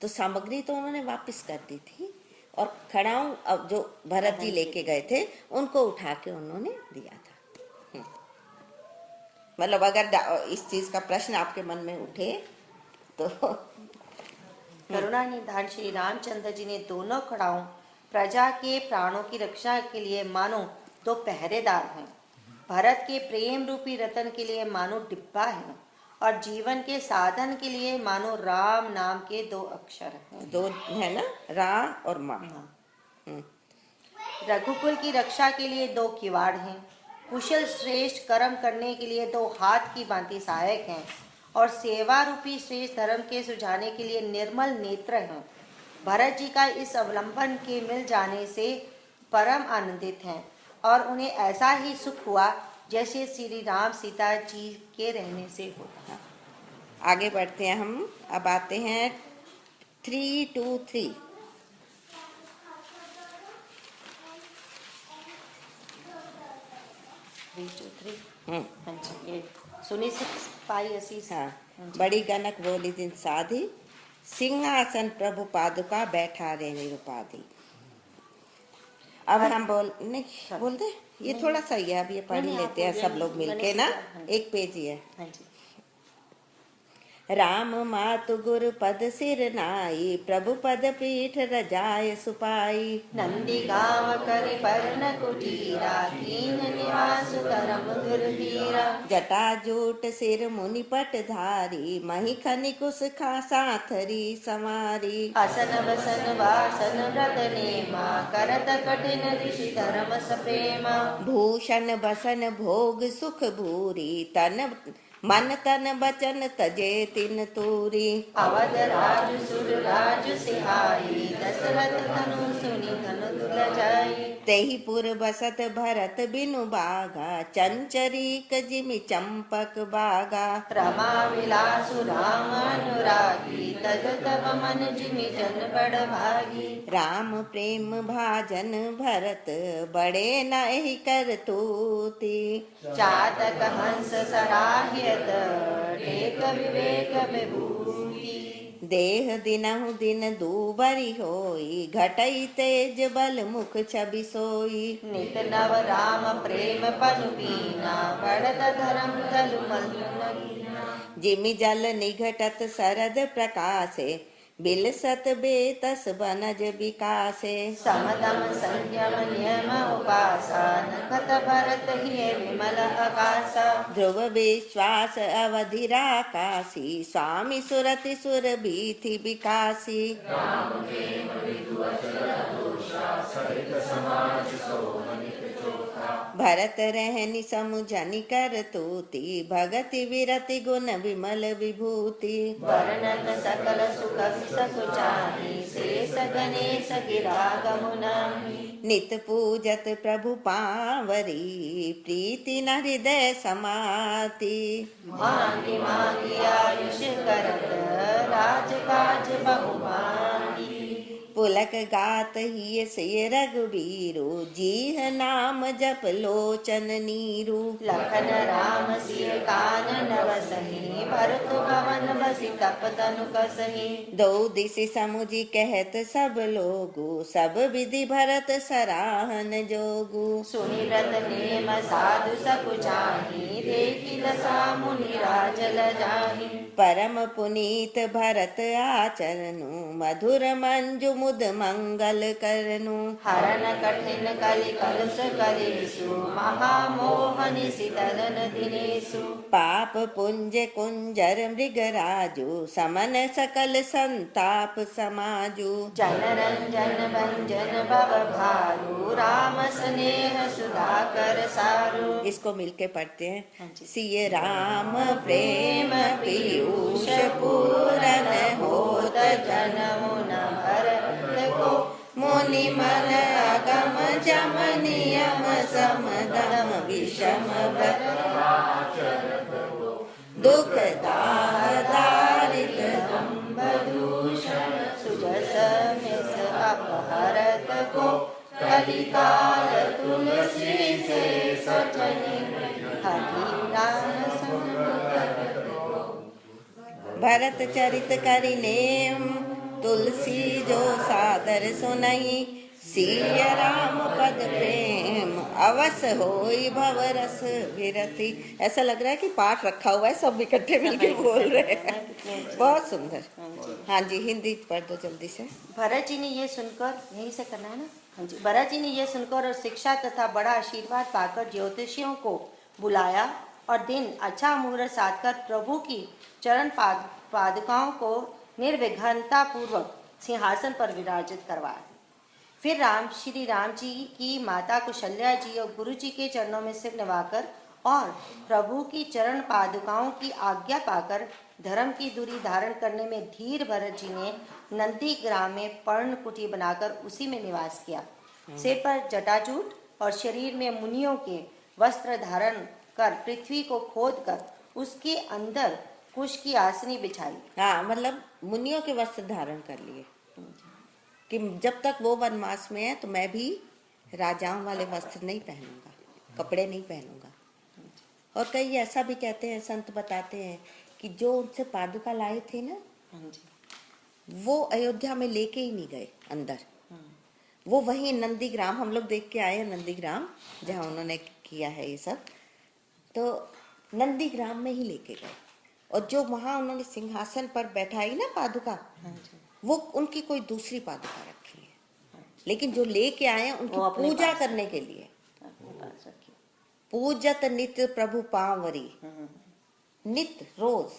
तो सामग्री तो उन्होंने वापस कर दी थी, और खड़ाऊ जो भरत जी लेके गए थे उनको उठा के उन्होंने दिया था। मतलब अगर इस चीज का प्रश्न आपके मन में उठे तो करुणा निधान श्री रामचंद्र जी ने दोनों खड़ाऊ प्रजा के प्राणों की रक्षा के लिए मानो दो पहरेदार हैं, भरत के प्रेम रूपी रतन के लिए मानो डिब्बा है, और जीवन के साधन के लिए मानो राम नाम के दो अक्षर हैं। दो है ना, रा और माँ। रघुकुल की रक्षा के लिए दो किवाड़ हैं, कुशल श्रेष्ठ कर्म करने के लिए दो हाथ की भांति सहायक हैं, और सेवा रूपी श्रेष्ठ धर्म के सुझाने के लिए निर्मल नेत्र हैं। भरत जी का इस अवलंबन के मिल जाने से परम आनंदित हैं, और उन्हें ऐसा ही सुख हुआ जैसे श्री राम सीता जी के रहने से होता है। आगे बढ़ते हैं हम। अब आते हैं 3-2-3। 3 2 3 हम्म, हाँ जी ये सुनिश्चित पाई असी हाँ। बड़ी गनक बोली दिन साधी, सिंहासन प्रभु पादुका बैठा रे निरुपाधि। अब हम नहीं बोल दे, ये नहीं, थोड़ा सा ही है, अब ये पढ़ ही नहीं, आप लेते हैं बोलिए, सब लोग मैंने मिलके ना, सीखा, हाँ जी। एक पेज ही है। हाँ जी राम मातु गुरु पद सिर नाई, प्रभु पद पीठ रजाय सुपाई। नंदी गांव करि पर्ण कुटीरा, कीन निवास करम दुर्धीरा। जटा जूट सिर मुनि पट धारी, मही खनि कुश खा साथरी समारी। आसन बसन वासन व्रत नेमा, करत कठिन ऋषि धर्म सप्रेमा। भूषण बसन भोग सुख भूरी, तन मन तन बचन तजे तिन तूरी। अवध राज सुर राज सिहाई, दशरथ तनु सुनि धनु तुल जाई। तेहि पुर बसत भरत बिनु बागा, चंचरीक जिमि चंपक बागा। रमा विलासु राम अनुरागी, तज तब मन जिमि जन बड़ भागी। राम प्रेम भाजन भरत, बड़े नहीं कर तूती। चातक हंस सराह्यत, टेक विवेक विभूति। देह दिनहु दिन दूबरी होई, घटई तेज बल मुख छवि सोई। नित नव राम प्रेम पनु बीना, बढ़त धर्म तलु मलु नगीना। जिमि जल निघटत सरद प्रकाशे, बिलसत बेतस बनज विकासे। समदम संयम नियम उपासा, नखत भरत हिय विमल आकाशा। ध्रुव विश्वास अवधिरा काशी, स्वामी सुरति सुर भीति विकासी। भरत रहनि समुझनि कर तूती, भगति विरति गुण विमल विभूति। वर्णन सकल सुख सकुचाही, शेष गणेश गिरा गमुनाही। नित पूजत प्रभु पावरी, प्रीति न हृदय समाति। मांगी मांगी आयुष करत, राजकाज बहु मांगी। पुलक गात ही से रघुबीरु, जीह नाम जप लोचन नीरू। लखन राम सिय कानन बसहि, भरत भवन बसि तप तनु कसहि। दो दिशि समुझि कहत सब लोगु, सब विधि भरत सराहन जोगु। सुनि व्रत नेम साधु सकुचाही, देखि दशा मुनि राज लजाहि। परम पुनीत भरत आचरनु, मधुर मंजु मुद मंगल करनु। हरन कठिन कलि कलुष कलेषु, महामोहनि शीतलन दिनेषु। पाप पुंज कुंजर मृगराजु, समन सकल संताप समाजु। जन रंजन भंजन भव भालु, राम स्नेह सुधाकर सारु। इसको मिलके पढ़ते हाँ हैं। जी। सिय राम प्रेम पीयूष पूरन होत, जनमु न भरत को। मुनि मन अगम जम नियम समदम विषम व्रत। दुख दारित दूषण सुजस मिस अपहरत को। कलिकाल तुलसी से सजनी, हरि नाम संग। भरत चरित करि नेम, तुलसी जो सादर सुनई। सिय राम पद प्रेम, अवस होई भव रस विरति। ऐसा लग रहा है कि पाठ रखा हुआ है, सब इकट्ठे मिलके बोल रहे हैं। बहुत सुंदर। हाँ जी, हिंदी पढ़ दो जल्दी से। भरत जी ने ये सुनकर, यहीं से करना है ना। हाँ जी। भरत जी ने ये सुनकर और शिक्षा तथा बड़ा आशीर्वाद पाकर ज्योतिषियों को बुलाया और दिन अच्छा मुहूर्त साधकर प्रभु की चरण पादुकाओं को निर्विघ्नता पूर्वक सिंहासन पर विराजित करवाया। फिर श्री राम जी की माता कुशल्या जी और गुरु जी के चरणों में सिर नवाकर और प्रभु की चरण पादुकाओं की आज्ञा पाकर धर्म की दूरी धारण करने में धीर भरत जी ने नंदी ग्राम में पर्ण कुटी बनाकर उसी में निवास किया। सिर पर जटाजूट और शरीर में मुनियों के वस्त्र धारण कर पृथ्वी को खोद कर उसके अंदर कुश की आसनी बिछाई। हाँ, मतलब मुनियों के वस्त्र धारण कर लिए कि जब तक वो वनवास में है तो मैं भी राजाओं वाले वस्त्र नहीं पहनूंगा, कपड़े नहीं पहनूंगा। और कई ऐसा भी कहते हैं, संत बताते हैं कि जो उनसे पादुका लाए थे ना, हाँ जी, वो अयोध्या में लेके ही नहीं गए अंदर। वो वहीं नंदीग्राम, हम लोग देख के आए हैं नंदीग्राम, जहाँ उन्होंने किया है ये सब, तो नंदीग्राम में ही लेके गए। और जो वहाँ उन्होंने सिंहासन पर बैठाई ना पादुका, हाँ जी, वो उनकी कोई दूसरी पादुका रखी है, लेकिन जो लेके आए हैं उनकी वो अपने पूजा पास करने के लिए। अपने पास रखिए। पूजत नित्य प्रभु पांवरी, नित्य रोज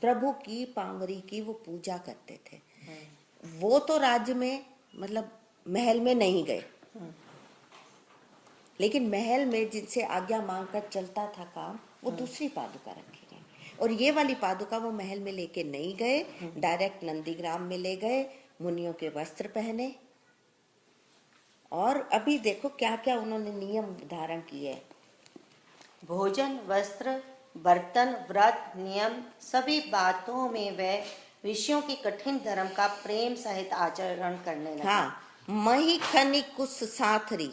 प्रभु की पांवरी की वो पूजा करते थे। वो तो राज्य में, मतलब महल में नहीं गए, लेकिन महल में जिनसे आज्ञा मांगकर चलता था काम, वो दूसरी पादुका रखी गई। और ये वाली पादुका वो महल में लेके नहीं गए, डायरेक्ट नंदीग्राम में ले गए, मुनियों के वस्त्र पहने। और अभी देखो क्या क्या उन्होंने नियम धारण किए। भोजन, वस्त्र, बर्तन, व्रत, नियम, सभी बातों में वे ऋषियों के कठिन धर्म का प्रेम सहित आचरण करने लगे। हाँ, मही खनि कुश साथरी,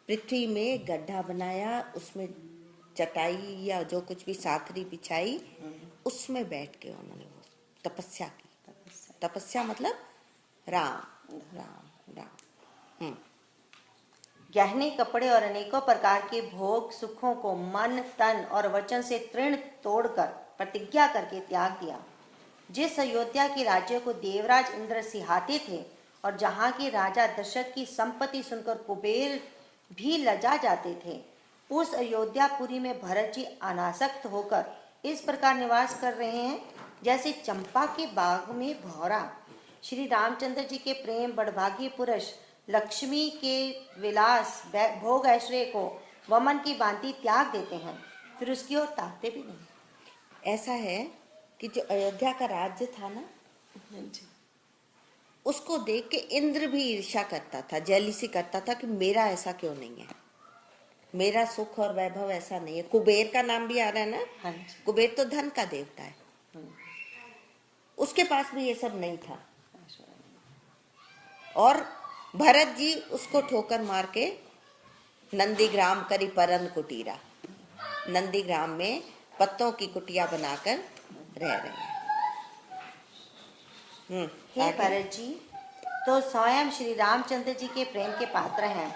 पृथ्वी में गड्ढा बनाया, उसमें चटाई या जो कुछ भी साथरी बिछाई, उसमें बैठ के उन्होंने वो तपस्या की। तपस्या मतलब राम राम राम। गहने कपड़े और अनेकों प्रकार के भोग सुखों को मन, तन और वचन से तृण तोड़कर प्रतिज्ञा करके त्याग दिया। जिस अयोध्या के राज्य को देवराज इंद्र सिहाते थे और जहाँ के राजा दशरथ की संपत्ति सुनकर कुबेर भी लजा जाते थे, उस अयोध्यापुरी में भरत जी अनासक्त होकर इस प्रकार निवास कर रहे हैं जैसे चंपा के बाग में भौरा। श्री रामचंद्र जी के प्रेम बड़भागी पुरुष लक्ष्मी के विलास भोग ऐश्वर्य को वमन की भांति त्याग देते हैं, फिर उसकी ओर ताकते भी नहीं। ऐसा है कि जो अयोध्या का राज्य था ना, उसको देख के इंद्र भी ईर्ष्या करता था, जेलिसी करता था कि मेरा ऐसा क्यों नहीं है, मेरा सुख और वैभव ऐसा नहीं है। कुबेर का नाम भी आ रहा है ना, कुबेर तो धन का देवता है, उसके पास भी ये सब नहीं था। और भरत जी उसको ठोकर मार के नंदीग्राम करी परन कुटीरा, नंदीग्राम में पत्तों की कुटिया बनाकर रह रहे हैं। हे भरत जी तो स्वयं श्री रामचंद्र जी के प्रेम के पात्र हैं।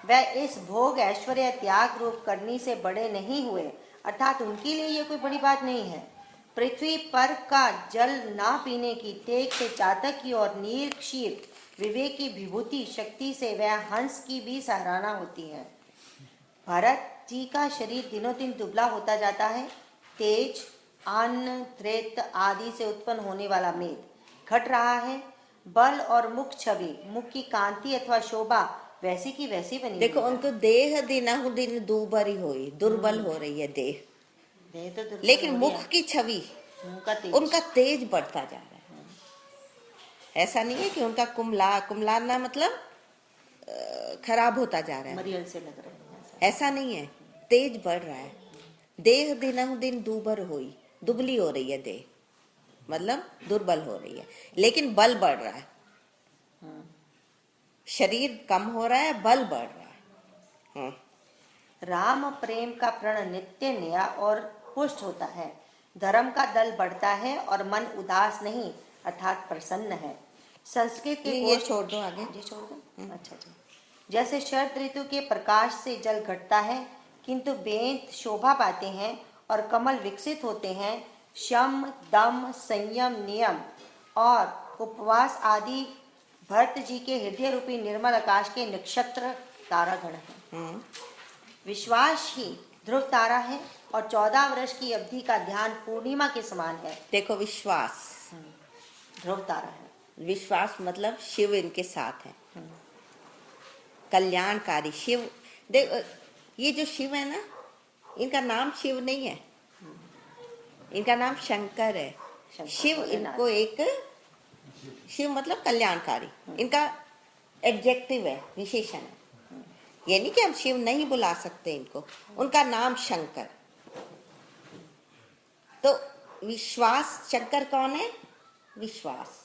वह इस भोग ऐश्वर्य त्याग रूप करनी से बड़े नहीं हुए, अर्थात उनके लिए ये कोई बड़ी बात नहीं है। पृथ्वी पर का जल ना पीने की तेग से चातक की और नीर क्षीर विवेक की विभूति शक्ति से वह हंस की भी सराहना होती है। भरत जी का शरीर दिनों दिन दुबला होता जाता है। तेज, अन्न, त्रेत आदि से उत्पन्न होने वाला मेद घट रहा है। बल और मुख छवि, मुख की कांति अथवा शोभा वैसी की वैसी बनी। देखो उनको देह दिनहु दिन दुबरी होई, दुर्बल हो रही है देह तो लेकिन मुख की छवि, उनका तेज बढ़ता जा रहा है। ऐसा नहीं है कि उनका कुमलाना मतलब खराब होता जा रहा है, मरियल से लग रहा है, ऐसा नहीं है, तेज बढ़ रहा है। देह दिनहु दिन दुबर होई, दुबली हो रही है देह, मतलब दुर्बल हो रही है, लेकिन बल बढ़ रहा है। शरीर कम हो रहा है, बल बढ़ रहा है। राम प्रेम का प्रण नित्य नया और पुष्ट होता है। धर्म का दल बढ़ता है और मन उदास नहीं अर्थात प्रसन्न है। संस्कृत के ये छोड़ दो आगे, ये छोड़ दो। अच्छा जी। जैसे शरद ऋतु के प्रकाश से जल घटता है किंतु बेंत शोभा पाते हैं और कमल विकसित होते हैं, शम, दम, संयम, नियम और उपवास आदि भरत जी के हृदय रूपी निर्मल आकाश के नक्षत्र तारागण हैं। विश्वास ही ध्रुव तारा है और 14 वर्ष की अवधि का ध्यान पूर्णिमा के समान है। देखो विश्वास ध्रुव तारा है। विश्वास मतलब शिव इनके साथ है, कल्याणकारी शिव। देखो ये जो शिव है ना, इनका नाम शिव नहीं है, इनका नाम शंकर है। शिव इनको एक, शिव मतलब कल्याणकारी, इनका एडजेक्टिव है, विशेषण है। ये नहीं कि हम शिव नहीं बुला सकते इनको, उनका नाम शंकर। तो विश्वास, शंकर कौन है? विश्वास।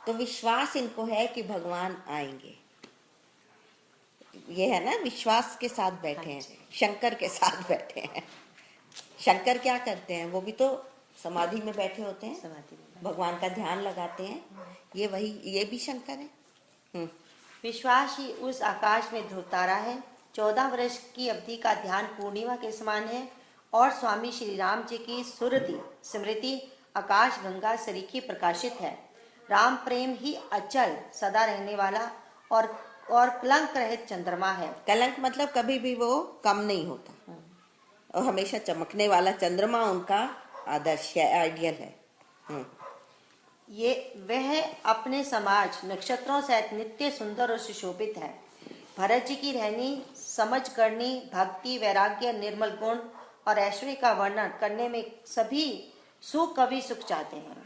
तो विश्वास इनको है कि भगवान आएंगे, ये है ना, विश्वास के साथ बैठे हैं, हाँ जी। शंकर के साथ बैठे हैं। शंकर क्या करते हैं, वो भी तो समाधि में बैठे होते हैं, समाधि में। भगवान का ध्यान लगाते हैं। ये भी शंकर है। विश्वास ही उस आकाश में ध्रुव तारा है। 14 वर्ष की अवधि का ध्यान पूर्णिमा के समान है और स्वामी श्री राम जी की सुरति स्मृति आकाश गंगा सरीखी प्रकाशित है। राम प्रेम ही अचल सदा रहने वाला और कलंक रहित चंद्रमा है। कलंक मतलब कभी भी वो कम नहीं होता और हमेशा चमकने वाला चंद्रमा उनका आदर्श है, आइडियल है। ये वह अपने समाज नक्षत्रों सहित नित्य सुंदर और सुशोभित है। भरत जी की रहनी समझ करनी भक्ति वैराग्य निर्मल गुण और ऐश्वर्य का वर्णन करने में सभी सुकवि सुख चाहते हैं,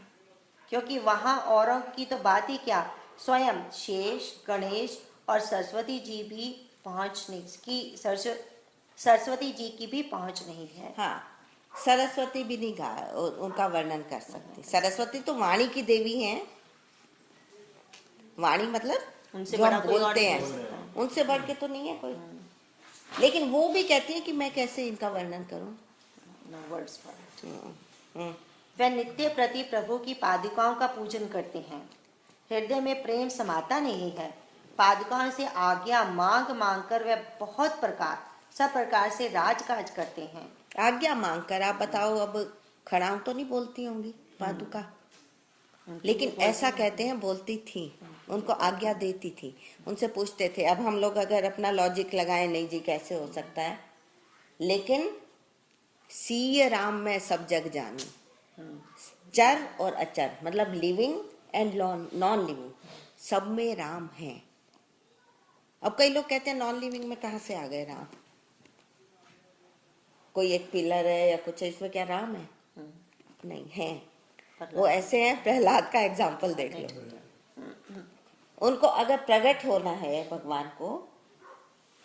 क्योंकि वहाँ औरों की तो बात ही क्या, स्वयं शेष गणेश और सरस्वती जी भी सरस्वती जी की भी पहुँच नहीं है। हाँ, सरस्वती भी नहीं उनका वर्णन कर सकती। सरस्वती तो वाणी की देवी हैं। वाणी मतलब उनसे जो बड़ा हम कोई और बोलते नहीं हैं, बोल सकता। उनसे बढ़ के तो नहीं है कोई। लेकिन वो भी कहती है कि मैं कैसे इनका वर्णन करूं। No words for it. हम्म, वे नित्य प्रति प्रभु की पादुकाओं का पूजन करते हैं। हृदय में प्रेम समाता नहीं है। पादुकाओं से आज्ञा मांग मांग कर वे सब प्रकार से राजकाज करते हैं। आज्ञा मांग कर। आप बताओ, अब खड़ाऊ तो नहीं बोलती होंगी पादुका, लेकिन ऐसा कहते हैं बोलती थी, उनको आज्ञा देती थी, उनसे पूछते थे। अब हम लोग अगर अपना लॉजिक लगाएं, नहीं जी कैसे हो सकता है, लेकिन सीय राम में सब जग जानी, चर और अचर मतलब लिविंग एंड नॉन लिविंग, सब में राम है। अब कई लोग कहते हैं नॉन लिविंग में कहाँ से आ गए राम, कोई एक पिलर है या कुछ है, इसमें क्या राम है? नहीं है। वो ऐसे हैं, प्रहलाद का एग्जाम्पल देख लो। उनको अगर प्रकट होना है भगवान को,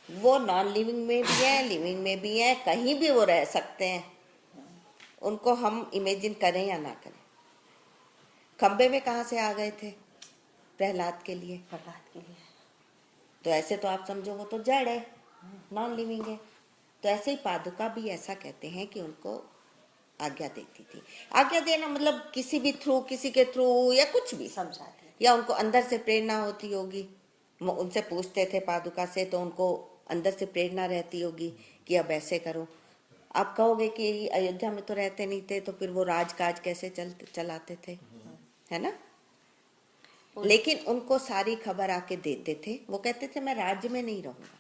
वो नॉन लिविंग में भी है, लिविंग में भी है, कहीं भी वो रह सकते हैं। उनको हम इमेजिन करें या ना करें। खंबे में कहाँ से आ गए थे प्रहलाद के लिए? तो ऐसे तो आप समझो वो तो जड़ है, नॉन लिविंग है। तो ऐसे ही पादुका भी ऐसा कहते हैं कि उनको आज्ञा देती थी। आज्ञा देना मतलब किसी भी थ्रू, किसी के थ्रू या कुछ भी समझाते, या उनको अंदर से प्रेरणा होती होगी। उनसे पूछते थे पादुका से, तो उनको अंदर से प्रेरणा रहती होगी कि अब ऐसे करो। आप कहोगे कि अयोध्या में तो रहते नहीं थे, तो फिर वो राजकाज कैसे चलाते थे, है ना? लेकिन उनको सारी खबर आके देते थे। वो कहते थे मैं राज्य में नहीं रहूंगा,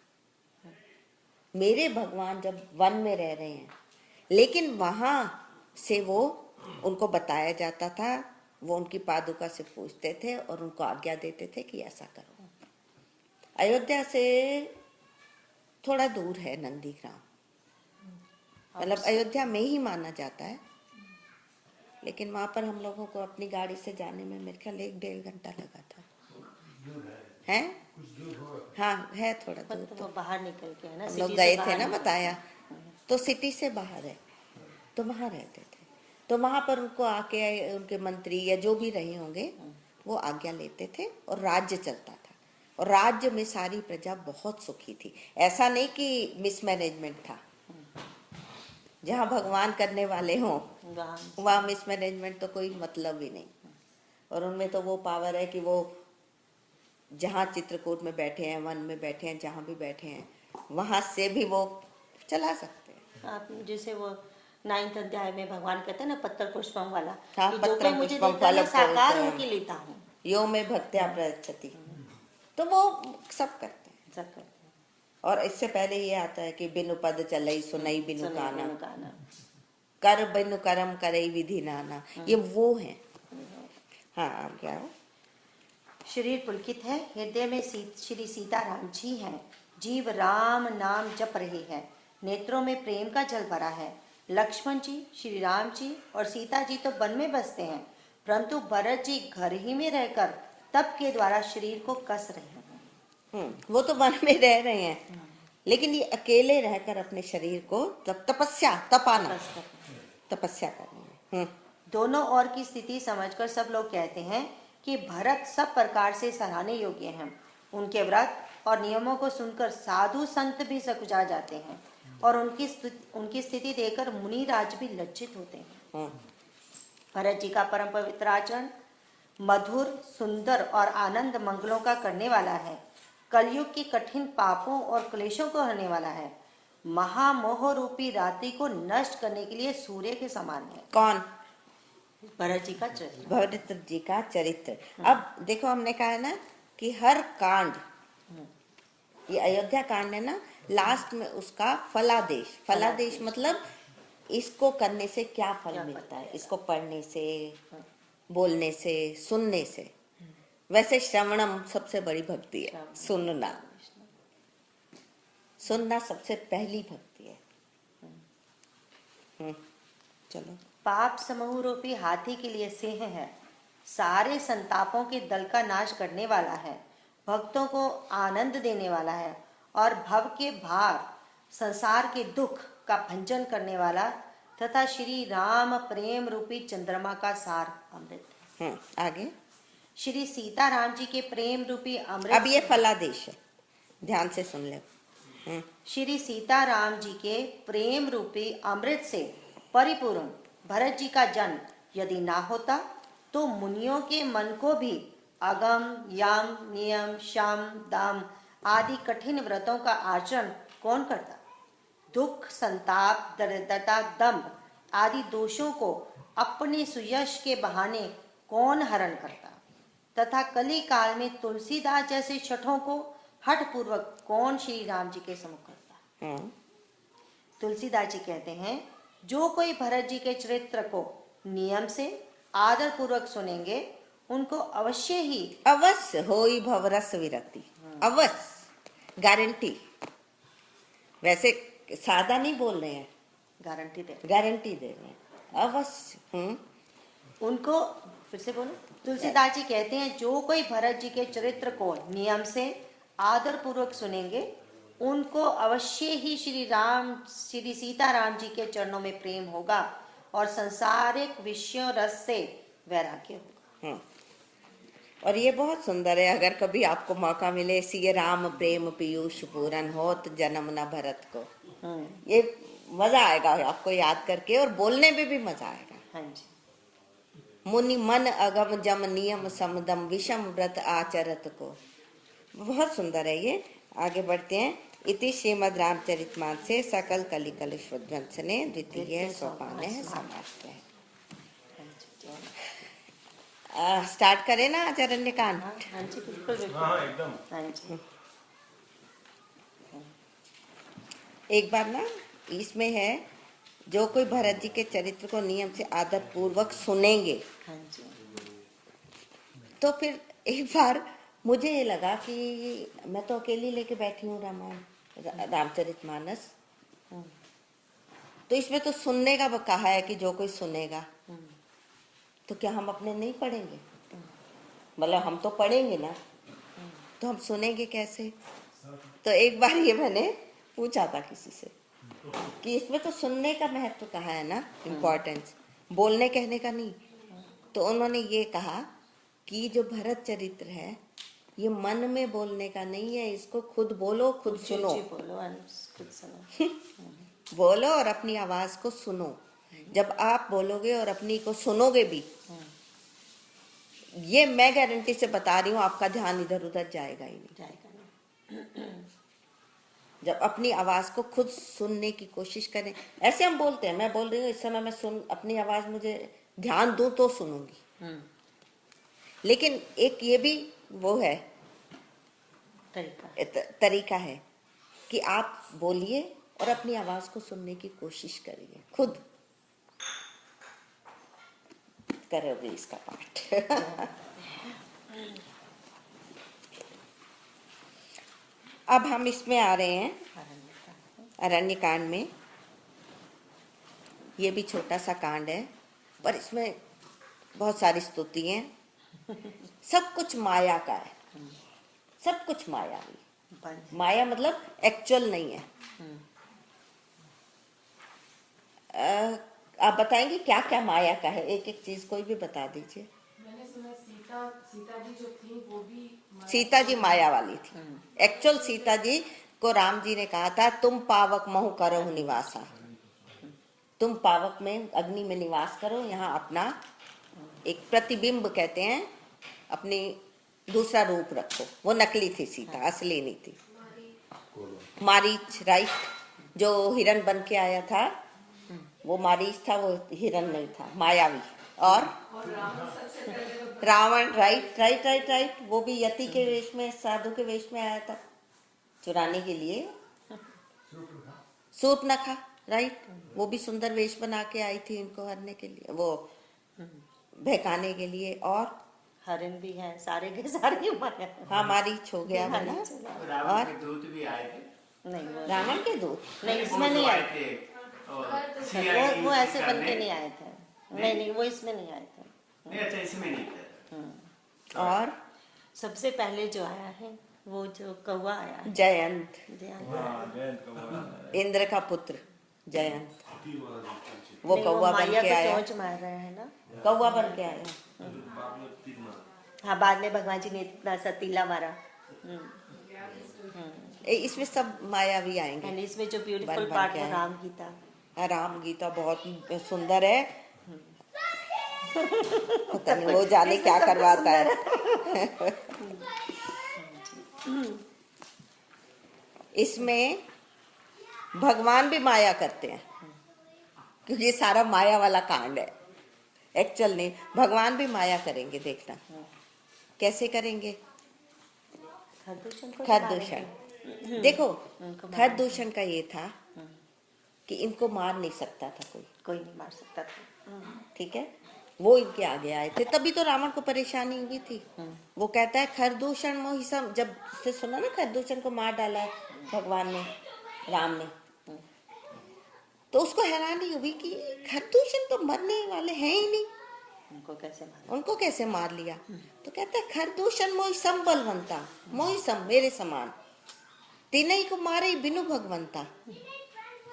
मेरे भगवान जब वन में रह रहे हैं, लेकिन वहां से वो उनको बताया जाता था। वो उनकी पादुका से पूछते थे और उनको आज्ञा देते थे कि ऐसा करो। अयोध्या से थोड़ा दूर है नंदीग्राम, मतलब अयोध्या में ही माना जाता है, लेकिन वहां पर हम लोगों को अपनी गाड़ी से जाने में मेरे ख्याल 1-1.5 घंटा लगा था। है? हाँ, है थोड़ा दूर। तो बाहर निकल के है ना, हम लोग गए थे ना, बताया तो सिटी से बाहर है, तो वहां रहते थे। तो वहां पर उनको आके उनके मंत्री या जो भी रहे होंगे वो आज्ञा लेते थे और राज्य चलता था। और राज्य में सारी प्रजा बहुत सुखी थी। ऐसा नहीं कि मिसमैनेजमेंट था। जहाँ भगवान करने वाले हों वहाँ मिसमैनेजमेंट तो कोई मतलब ही नहीं। और उनमें तो वो पावर है कि वो जहाँ चित्रकूट में बैठे हैं, वन में बैठे हैं, जहाँ भी बैठे हैं, वहां से भी वो चला सकते हैं। आप जैसे वो 9th अध्याय में भगवान कहते हैं ना, पत्तर पुष्पम वाला, हाँ, कि जो पत्रम कोई मुझे पुष्पम देता है मैं फलम साकार फलम। होके लेता हूँ। यो में भक्त्या प्रयच्छति, तो वो सब करते हैं। सब करते हैं। और इससे पहले ये आता है कि बिनु पद चलई सुनई बिनु सुनई काना, बिनु काना। कर बिनु करम करई विधि नाना, ये वो है। हाँ, आप क्या हो? शरीर पुलकित है, हृदय में श्री सीताराम जी हैं। जीव राम नाम जप रहे हैं, नेत्रों में प्रेम का जल भरा है। लक्ष्मण जी, श्री राम जी और सीता जी तो वन में बसते हैं, परंतु भरत जी घर ही में रहकर तप के द्वारा शरीर को कस रहे हैं। वो तो वन में रह रहे हैं, लेकिन ये अकेले रहकर अपने शरीर को तपस्या करनी है। दोनों ओर की स्थिति समझकर सब लोग कहते हैं कि भरत सब प्रकार से सराहने योग्य हैं। उनके व्रत और नियमों को सुनकर साधु संत भी सकुचा जाते हैं और उनकी स्थिति देखकर मुनि राज भी लज्जित होते हैं। भरत जी का परम पवित्र आचरण मधुर, सुंदर और आनंद मंगलों का करने वाला है। कलयुग की कठिन पापों और क्लेशों को हरने वाला है। महामोह रूपी रात्रि को नष्ट करने के लिए सूर्य के समान है। कौन? भरत जी का चरित्र। भरत जी का चरित्र। अब देखो, हमने कहा है ना कि हर कांड, ये अयोध्या कांड है ना, लास्ट में उसका फलादेश। फलादेश मतलब इसको करने से क्या फल मिलता है, इसको पढ़ने से, बोलने से, सुनने से। वैसे श्रवणम सबसे बड़ी भक्ति है, सुनना। सुनना सबसे पहली भक्ति है। चलो। पाप समूह रूपी हाथी के लिए सिंह है, सारे संतापों के दल का नाश करने वाला है, भक्तों को आनंद देने वाला है और भव के भार, संसार के दुख का भंजन करने वाला तथा श्री राम प्रेम रूपी चंद्रमा का सार अमृत। आगे श्री सीता राम जी के प्रेम रूपी अमृत। अब ये फलादेश है, ध्यान से सुन ले। श्री सीता राम जी के प्रेम रूपी अमृत से परिपूर्ण भरत जी का जन्म यदि ना होता तो मुनियों के मन को भी अगम, यम, नियम, शम, दम आदि कठिन व्रतों का आचरण कौन करता? दुख, संताप, दरिद्रता, दंभ आदि दोषों को अपने सुयश के बहाने कौन हरण करता? तथा कली काल में तुलसीदास जैसे शठों को हठ पूर्वक कौन श्री राम जी के सम्मुख करता? तुलसीदास जी कहते हैं, जो कोई भरत जी के चरित्र को नियम से आदर पूर्वक सुनेंगे उनको अवश्य होई भवरस विरक्ति। अवश्य, गारंटी। वैसे सादा नहीं बोल रहे हैं, गारंटी दे रहे हैं, अवश्य। उनको फिर से बोलो। तुलसीदास जी कहते हैं, जो कोई भरत जी के चरित्र को नियम से आदर पूर्वक सुनेंगे उनको अवश्य ही श्री सीता राम जी के चरणों में प्रेम होगा और संसारिक विषयों रस से वैराग्य होगा। और ये बहुत सुंदर है। अगर कभी आपको मौका मिले, सिय राम प्रेम पीयूष पूरन होत जन्म न भरत को, ये मजा आएगा आपको याद करके, और बोलने में भी मजा आएगा। हाँ जी। मुनि मन अगम जम नियम समदम विषम व्रत आचरत को। बहुत सुंदर है ये। आगे बढ़ते हैं। इति श्रीमद् रामचरितमानस से सकल कलिकल ध्वंसने द्वितीय सोपान समाप्त है। स्टार्ट करें ना आचार्य कांड? हाँ जी, बिल्कुल एकदम। हाँ जी। एक बार ना इसमें है, जो कोई भरत जी के चरित्र को नियम से आदर पूर्वक सुनेंगे। हाँ जी। तो फिर एक बार मुझे ये लगा कि मैं तो अकेली लेके बैठी हूँ रामचरितमानस, तो इसमें तो सुनने का कहा है कि जो कोई सुनेगा, तो क्या हम अपने नहीं पढ़ेंगे? मतलब हम तो पढ़ेंगे ना, तो हम सुनेंगे कैसे? तो एक बार ये मैंने पूछा था किसी से कि इसमें तो सुनने का महत्व कहा है ना, इम्पोर्टेंस, बोलने कहने का नहीं। तो उन्होंने ये कहा कि जो भरत चरित्र है ये मन में बोलने का नहीं है, इसको खुद बोलो, खुद सुनो। बोलो और अपनी आवाज को सुनो। जब आप बोलोगे और अपनी को सुनोगे भी, ये मैं गारंटी से बता रही हूँ, आपका ध्यान इधर उधर जाएगा ही नहीं। जब अपनी आवाज को खुद सुनने की कोशिश करें। ऐसे हम बोलते हैं, मैं बोल रही हूँ इस समय मैं अपनी आवाज मुझे ध्यान दूं तो सुनूंगी, लेकिन एक ये भी वो है तरीका है कि आप बोलिए और अपनी आवाज को सुनने की कोशिश करिए, खुद करोगे इसका पाठ। अब हम इसमें आ रहे हैं अरण्य कांड में। ये भी छोटा सा कांड है, पर इसमें बहुत सारी स्तुति हैं। सब कुछ माया का है, सब कुछ मायावी। माया मतलब एक्चुअल नहीं है। आप बताएंगे क्या क्या माया का है? एक एक चीज कोई भी बता दीजिए। मैंने सुना सीता सीता जी जो थी वो भी सीता जी माया वाली थी। एक्चुअल सीता जी को राम जी ने कहा था तुम पावक महु करहु निवासा, तुम पावक में अग्नि में निवास करो, यहाँ अपना एक प्रतिबिंब कहते हैं, अपनी दूसरा रूप रखो। वो नकली थी सीता, असली नहीं थी। मारीच, राइट, जो हिरण बन के आया था वो मारीच था, वो हिरण नहीं था, मायावी। और Ravana, right right right right, वो भी यति के वेश में, साधु के वेश में आया था चुराने के लिए। सूर्पनखा, राइट, वो भी सुंदर वेश बना के आई थी इनको हरने के लिए, वो बहकाने के लिए। और हरिण भी है, सारे के सारे माया। हाँ, मारीच हो गया है ना। रावण के दूत भी आए थे। नहीं वो रावण के दूत नहीं, वो इसमें जो नहीं आए थे और वो CID वो ऐसे बन करने- के नहीं आए थे। नहीं नहीं, वो इसमें नहीं आए थे। नहीं, अच्छा इसमें नहीं थे। और सबसे पहले जो आया है वो जो कौवा आया है, जयंत, ध्यान इंद्र का पुत्र जयंत, वो नहीं, कौवा बन माया के को आया, चोंच मार रहे हैं ना। कौवा बन के आया। हाँ, बाद में भगवान जी ने इतना सा तीला मारा। इसमें सब मायावी आएंगे। एंड इसमें जो बन ब्यूटीफुल बन पार्ट के है आए। राम गीता। राम गीता बहुत सुंदर है, पता नहीं वो जाने क्या करवाता है। इसमें भगवान भी माया करते हैं, क्योंकि ये सारा माया वाला कांड है, एक्चुअल नहीं। भगवान भी माया करेंगे, देखना कैसे करेंगे। खरदूषण को खरदूषण, देखो उनको मार- खरदूषण का ये था कि इनको मार नहीं सकता था कोई नहीं मार सकता था। ठीक है, वो इनके आगे आए थे, तभी तो रावण को परेशानी हुई थी। वो कहता है खरदूषण मोहि सम, जब से सुना ना खरदूषण को मार डाला है भगवान ने, राम ने, तो उसको हैरानी हुई कि खरदूषण तो मरने वाले हैं ही नहीं, उनको कैसे मार लिया। तो कहता है खरदूषण मोहि सम बलवंता, मोहि सम, मेरे समान, तीनों को मारे ही बिनु भगवंता,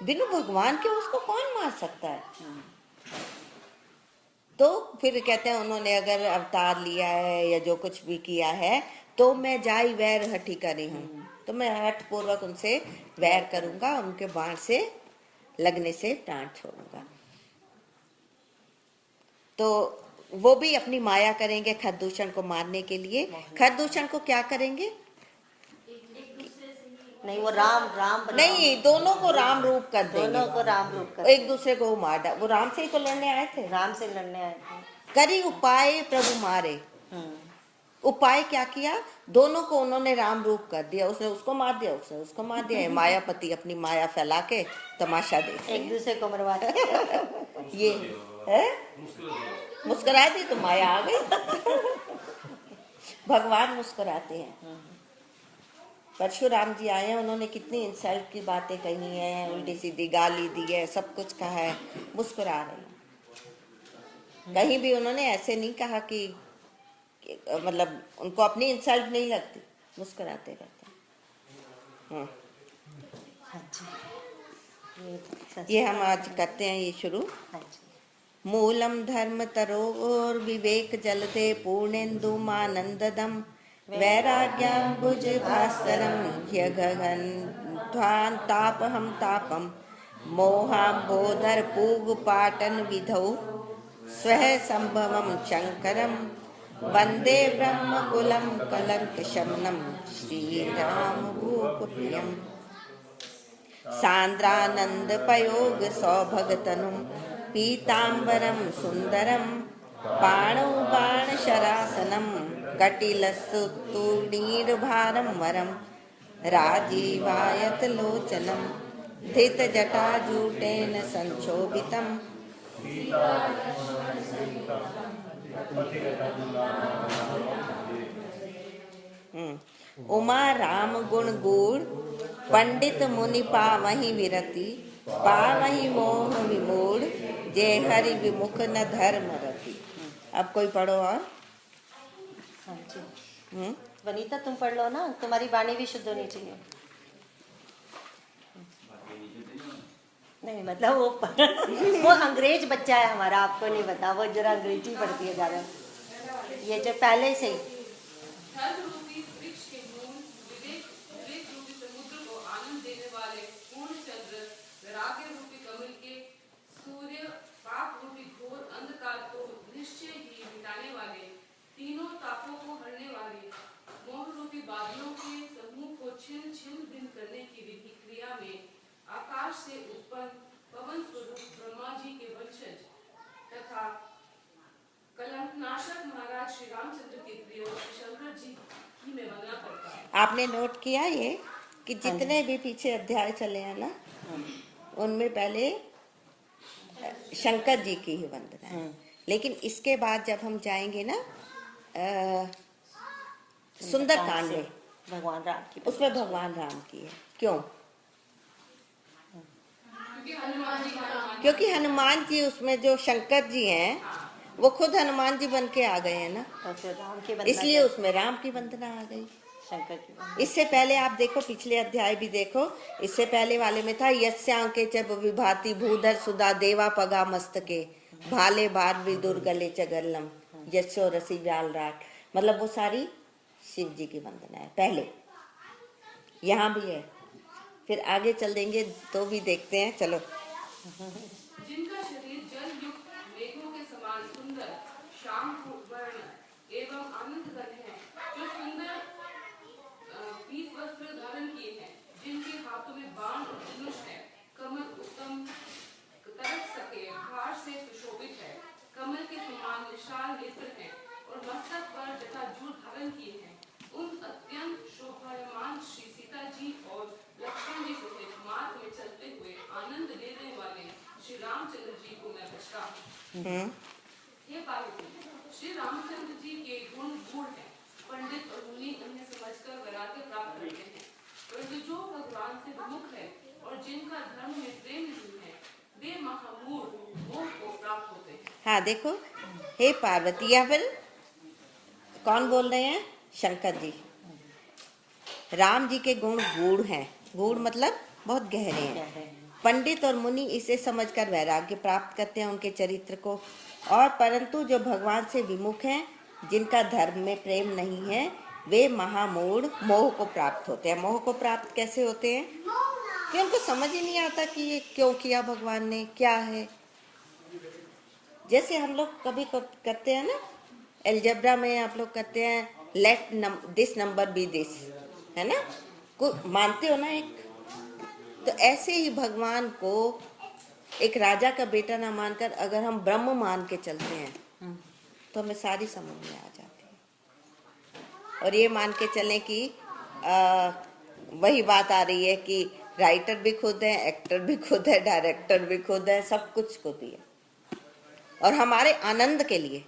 बिनु भगवान के उसको कौन मार सकता है। तो फिर कहते हैं उन्होंने अगर अवतार लिया है या जो कुछ भी किया है तो मैं जाई वैर हठी करी हूँ, तो मैं हठ पूर्वक उनसे वैर करूंगा, उनके बाण से लगने से प्राण छोड़ूंगा। तो वो भी अपनी माया करेंगे खरदूषण को मारने के लिए। खरदूषण को क्या करेंगे? नहीं, वो राम नहीं, दोनों को राम रूप कर देंगे, दोनों को राम रूप कर, एक दूसरे को मार डाल। वो राम से ही तो लड़ने आए थे, राम से लड़ने आए थे। करी उपाय प्रभु मारे। उपाय क्या किया? दोनों को उन्होंने राम रूप कर दिया, उसने उसको मार दिया, उसने उसको मार दिया। मायापति अपनी माया फैला के तमाशा देख एक दूसरे को मरवा ये है, मुस्कुरा दी तो माया आ गई। भगवान मुस्कुराते हैं। परशुराम जी आए हैं, उन्होंने कितनी इंसल्ट की बातें कही हैं, उल्टी सीधी गाली दी है, सब कुछ कहा है, मुस्कुरा रहे हैं। कहीं भी उन्होंने ऐसे नहीं कहा कि मतलब उनको अपनी इंसल्ट नहीं लगती, मुस्कुराते रहते हैं। ये हम आज करते हैं, ये शुरू। मूलम धर्म तरोर विवेक जलते पूर्णेन्दु मानंददम वैराग्याम्बुज भास्करम ह्यगहन ध्वान तापहम तापम मोहाम्बोधर पूग पाटन विधौ स्वः संभवम शंकरम वंदे ब्रह्म कुलम कलंक शमनम श्री राम भूपप्रियम सांद्रानंद पयोग सौभगतनुम पीतांबरम सुंदरम पाणौ बाण शरासनम कटिलस्तुर्भारम वरम राजीवायत लोचनम धित जटाजूटेन संशोभितम उमा राम गुण गुण पंडित मुनि पावहि विरति पावहि मोह विमूढ़ जय हरि विमुख न धर्म रति। अब कोई पढ़ो और। वनीता तुम पढ़ लो ना, तुम्हारी वाणी भी शुद्ध होनी चाहिए। नहीं मतलब वो अंग्रेज बच्चा है हमारा, आपको नहीं पता, वो जरा अंग्रेजी पढ़ती है ज्यादा। ये जो पहले से ही धर्म रूपी वृक्ष के मूल विवेक विवेक रूपी समुद्र को आनंद देने वाले पूर्ण चंद्र वैराग्य रूपी कमल के सूर्य पाप रूपी घोर अंधकार को निश्चय ही मिटाने वाले तीनों तापों को हरने वाले मोह रूपी बादलों के समूह को छिन्न छिन्न भिन्न करने की विधि क्रिया में आकाश से उत्पन्न पवन स्वरूप ब्रह्मा जी के वंशज तथा कलंकनाशक महाराज श्री रामचंद्र के प्रिय शंकर जी की मैं वंदना करता हूँ। आपने नोट किया ये कि जितने भी पीछे अध्याय चले हैं ना, उनमें पहले शंकर जी की ही वंदना है। लेकिन इसके बाद जब हम जाएंगे ना सुंदरकांड में, भगवान राम की उसमें भगवान राम की है। क्यों? क्योंकि हनुमान जी उसमें जो शंकर जी हैं वो खुद हनुमान जी बन के आ गए हैं ना, तो फिर राम की वंदना इसलिए उसमें राम की वंदना आ गई। शंकर की वंदना। इससे पहले आप देखो, पिछले अध्याय भी देखो, इससे पहले वाले में था यस्यांके च विभाति भूधर सुधा देवा पगा मस्तके भाले बार विदुर गले च गल्लम यशो रसी व्याल राट। मतलब वो सारी शिव जी की वंदना है पहले, यहाँ भी है। फिर आगे चल देंगे तो भी देखते हैं। चलो। जिनका शरीर जल युक्त मेघों के समान सुंदर श्याम वर्ण एवं आनंद घन है, जो सुंदर पीत वस्त्र धारण किए हैं, जिनके हाथों में बाण और धनुष है, कमल उत्तम तरक सके भार से सुशोभित है, कमल के समान विशाल नेत्र हैं और मस्तक पर जटाजूट धारण किए हैं। उन अत्यंत शोभायमान श्री सीता जी और लक्ष्मण जी सहित मार्ग में चलते हुए आनंद लेने वाले श्री रामचंद्र जी को मैं बचता हूँ। हे पार्वती, श्री रामचंद्र जी के गुण गूढ़ हैं, पंडित और मुनि उन्हें समझकर वैराग्य प्राप्त करते हैं, परंतु जो भगवान से विमुख है और जिनका धर्म में प्रेम नहीं है, वे महामूढ़ मोह को प्राप्त होते हैं। हाँ देखो, हे पार्वती, या फिर कौन बोल रहे हैं? शंकर जी। राम जी के गुण गूढ़ हैं। गूढ़ मतलब बहुत गहरे हैं। पंडित और मुनि इसे समझकर वैराग्य प्राप्त करते हैं उनके चरित्र को, और परंतु जो भगवान से विमुख हैं, जिनका धर्म में प्रेम नहीं है, वे महामूढ़ मोह को प्राप्त होते हैं। मोह को प्राप्त कैसे होते हैं? कि उनको समझ ही नहीं आता कि ये क्यों किया भगवान ने, क्या है। जैसे हम लोग कभी करते हैं ना, एल्जेब्रा में आप लोग करते हैं let this number be this, है ना, को मानते हो ना एक। तो ऐसे ही भगवान को एक राजा का बेटा ना मानकर अगर हम ब्रह्म मान के चलते हैं तो हमें सारी समझ में आ जाती है। और ये मान के चलें कि वही बात आ रही है कि राइटर भी खुद है, एक्टर भी खुद है, डायरेक्टर भी खुद है, सब कुछ खुद ही है। और हमारे आनंद के लिए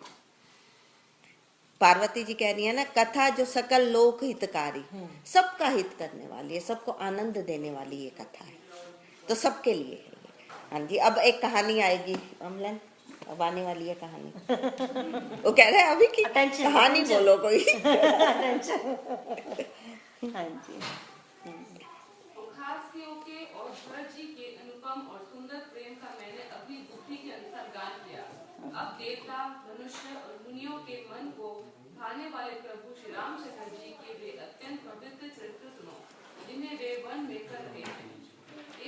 पार्वती जी कह रही है ना, कथा जो सकल लोक हितकारी, सबका हित करने वाली है, सबको आनंद देने वाली ये कथा है, तो सबके लिए है ये। हाँ जी, अब एक कहानी आएगी अमलन, अब आने वाली है कहानी। वो कह रहे हैं अभी की कहानी बोलो कोई। हाँ जी। खासियों के और भरत जी के अनुपम और सुंदर प्रेम का मैंने अपनी बुद्धि के अनुसार गान किया। अब देवता, मनुष्य और मुनियों के मन को भाने वाले प्रभु श्री रामचंद्र जी के वे अत्यंत पवित्र चरित्र सुनो, जिन्हें वे वन में कर रहे हैं।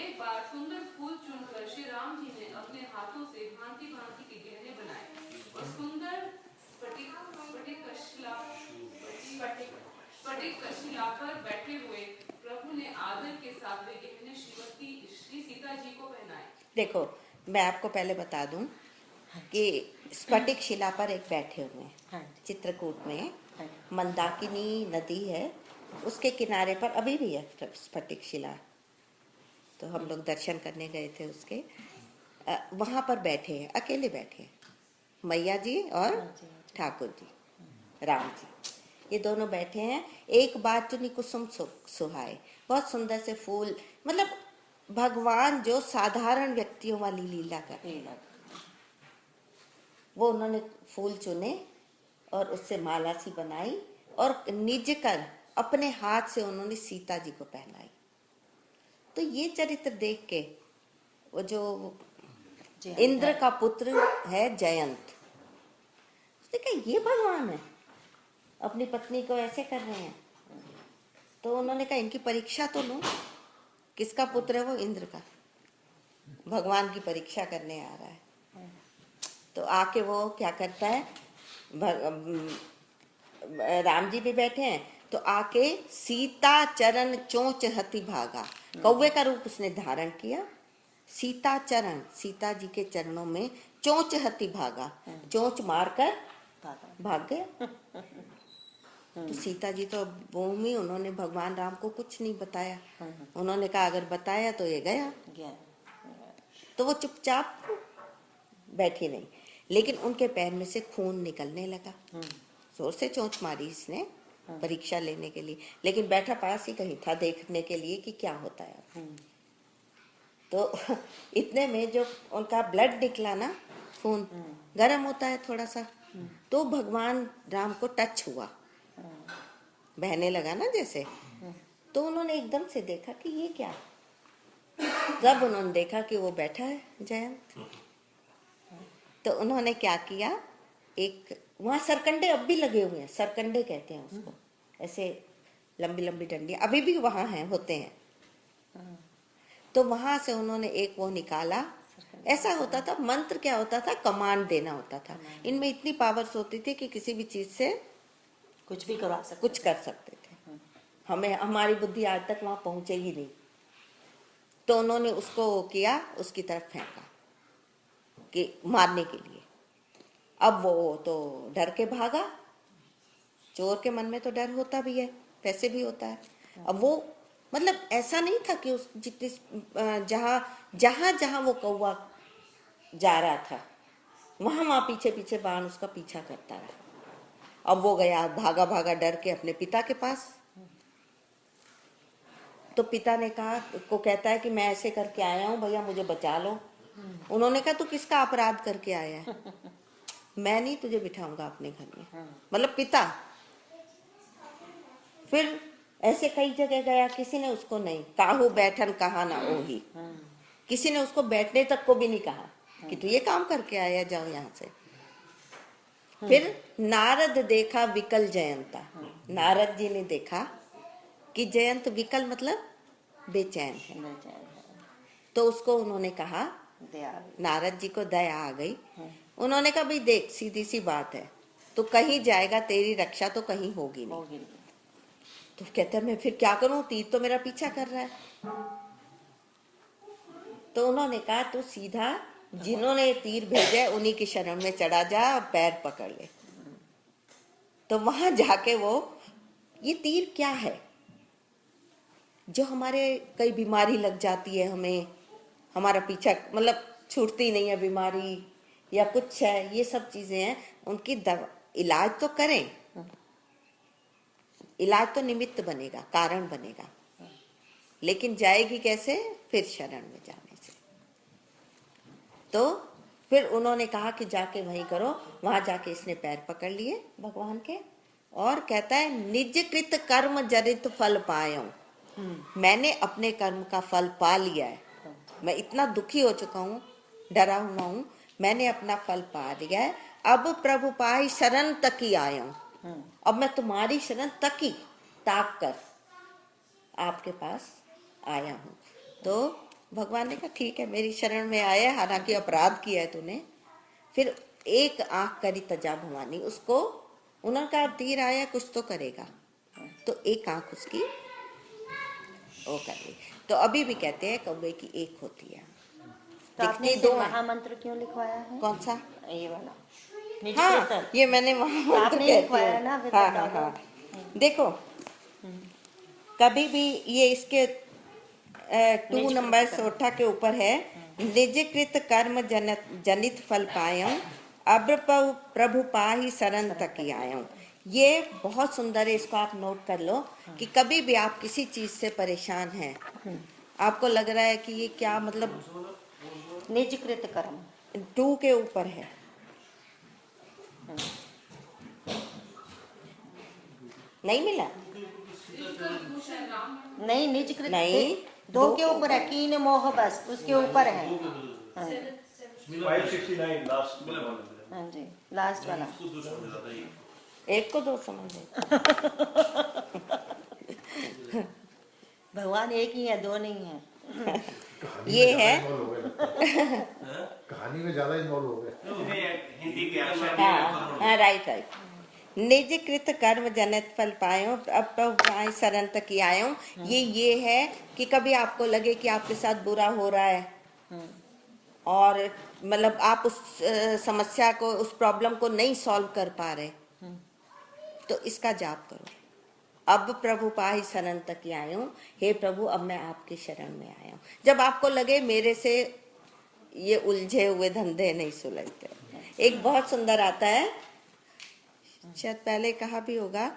एक बार सुंदर फूल चुनकर श्री राम जी ने अपने हाथों से भांति भांति के गहने बनाए और सुंदर स्फटिक कशिला पर बैठे हुए प्रभु ने आदर के साथ वे गहने श्री सीता जी को पहनाए। देखो, मैं आपको पहले बता दूं कि स्फटिक शिला पर एक बैठे हुए हैं चित्रकूट में। मंदाकिनी नदी है, उसके किनारे पर अभी भी है स्फटिक शिला। तो हम लोग दर्शन करने गए थे उसके, वहां पर बैठे हैं, अकेले बैठे हैं, मैया जी और ठाकुर जी, राम जी, ये दोनों बैठे हैं। एक बात चुनी कुसुम सुहाए, बहुत सुंदर से फूल, मतलब भगवान जो साधारण व्यक्तियों वाली लीला कर, वो उन्होंने फूल चुने और उससे माला सी बनाई और निज कर अपने हाथ से उन्होंने सीता जी को पहनाई। तो ये चरित्र देख के वो जो इंद्र का पुत्र है जयंत, उसने कहा ये भगवान है, अपनी पत्नी को ऐसे कर रहे हैं। तो उन्होंने कहा इनकी परीक्षा तो लो, किसका पुत्र है वो? इंद्र का। भगवान की परीक्षा करने आ रहा है। तो आके वो क्या करता है, राम जी भी बैठे हैं, तो आके सीता चरण चोंच हति भागा, कौवे का रूप उसने धारण किया। सीता चरण, सीता जी के चरणों में चोंच हति भागा, चोंच मारकर भाग गया। तो सीता जी तो भूमि, उन्होंने भगवान राम को कुछ नहीं बताया। उन्होंने कहा अगर बताया तो ये गया। तो वो चुपचाप बैठी नहीं, लेकिन उनके पैर में से खून निकलने लगा। जोर से चोंच मारी इसने परीक्षा लेने के लिए, लेकिन बैठा पास ही कहीं था देखने के लिए कि क्या होता है। तो इतने में जो उनका ब्लड निकला ना, खून गर्म होता है थोड़ा सा, तो भगवान राम को टच हुआ, बहने लगा ना जैसे। तो उन्होंने एकदम से देखा कि ये क्या। जब उन्होंने देखा कि वो बैठा है जयंत, तो उन्होंने क्या किया, एक वहां सरकंडे अब भी लगे हुए हैं, सरकंडे कहते हैं उसको, ऐसे लंबी लंबी डंडियां अभी भी वहां हैं, होते हैं। तो वहां से उन्होंने एक वो निकाला। ऐसा होता था, मंत्र क्या होता था, कमांड देना होता था। इनमें इतनी पावर्स होती थी कि किसी भी चीज से कुछ भी करवा सकते, कुछ कर सकते थे। हमें, हमारी बुद्धि आज तक वहां पहुंचे ही नहीं। तो उन्होंने उसको किया, उसकी तरफ फेंका कि मारने के लिए। अब वो तो डर के भागा। चोर के मन में तो डर होता भी है, वैसे भी होता है। अब वो मतलब ऐसा नहीं था कि उस जितनी जहां जहां वो कौवा जा रहा था, वहां पीछे पीछे बाण उसका पीछा करता रहा। अब वो गया भागा भागा डर के अपने पिता के पास। तो पिता ने कहा, को कहता है कि मैं ऐसे करके आया हूं भैया, मुझे बचा लो। उन्होंने कहा तू किसका अपराध करके आया है? मैं नहीं तुझे बिठाऊंगा अपने घर में, मतलब पिता। फिर ऐसे कई जगह गया, किसी ने उसको नहीं, काहू बैठन कहा ना ओही, किसी ने उसको बैठने तक को भी नहीं कहा कि तू ये काम करके आया, जाओ यहाँ से। फिर नारद देखा विकल जयंता, नारद जी ने देखा कि जयंत विकल मतलब बेचैन है। तो उसको उन्होंने कहा, नारद जी को दया आ गई। उन्होंने कहा भाई देख, सीधी सी बात है, तो कहीं जाएगा, तेरी रक्षा तो कहीं होगी नहीं। तो कहते हैं मैं फिर क्या करूं, तीर तो मेरा पीछा कर रहा है। तो उन्होंने कहा तू सीधा जिन्होंने तीर भेजा उन्हीं की शरण में चढ़ा जा और पैर पकड़ ले। तो वहां जाके वो, ये तीर क्या है जो हमारे कई बीमारी लग जाती है, हमें हमारा पीछा मतलब छूटती नहीं है बीमारी या कुछ है, ये सब चीजें हैं, उनकी इलाज तो करें, इलाज तो निमित्त बनेगा, कारण बनेगा, लेकिन जाएगी कैसे? फिर शरण में जाने से। तो फिर उन्होंने कहा कि जाके वहीं करो। वहां जाके इसने पैर पकड़ लिए भगवान के, और कहता है निज कृत कर्म जनित फल पायो, मैंने अपने कर्म का फल पा लिया है। मैं इतना दुखी हो चुका हूँ, डरा हुआ हूँ, मैंने अपना फल पा लिया है। अब प्रभु पाई शरण तकी आया हूँ, अब मैं तुम्हारी शरण तकी ताक कर आपके पास आया हूँ। तो भगवान ने कहा ठीक है, मेरी शरण में आया, हालांकि अपराध किया है तूने। फिर एक आंख करी तजा भवानी, उसको उन्होंने कहा तीर आया कुछ तो करेगा, तो एक आंख उसकी वो कर ली। तो अभी भी कहते हैं कौवे की एक होती है। तो आपने दो महामंत्र क्यों लिखवाया है? कौन सा? ये वाला। हाँ, ये मैंने महामंत्र आपने लिखवाया ना, फिर हाँ, हाँ। देखो कभी भी ये इसके 2 नंबर सोठा के ऊपर है, निजकृत कर्म जनित फल पायम, अब प्रभु पाही शरण तक आयम। ये बहुत सुंदर है, इसको आप नोट कर लो कि कभी भी आप किसी चीज से परेशान हैं, आपको लग रहा है कि ये क्या मतलब, निजकृत कर्म 2 के ऊपर है। नहीं मिला? नहीं, निजकृत नहीं, 2 के ऊपर है, कीन मोह बस उसके ऊपर है। 569 लास्ट। हाँ जी, लास्ट वाला। एक को दो समझे। भगवान एक ही है, दो नहीं है। ये है कहानी में ज्यादा इन्वॉल्व हो गए। हिंदी के अक्षर हाँ राइट राइट। निज कृत कर्म जनित फल पायो, अब तो पाए शरण तक ही आयो। ये है कि कभी आपको लगे कि आपके साथ बुरा हो रहा है और मतलब आप उस समस्या को, उस प्रॉब्लम को नहीं सॉल्व कर पा रहे, तो इसका जाप करो। अब प्रभु पाहि शरण तक ही आयो, हे प्रभु अब मैं आपकी शरण में आया हूँ। जब आपको लगे मेरे से ये उलझे हुए धंधे नहीं सुलझते। एक बहुत सुंदर आता है, शायद पहले कहा भी होगा,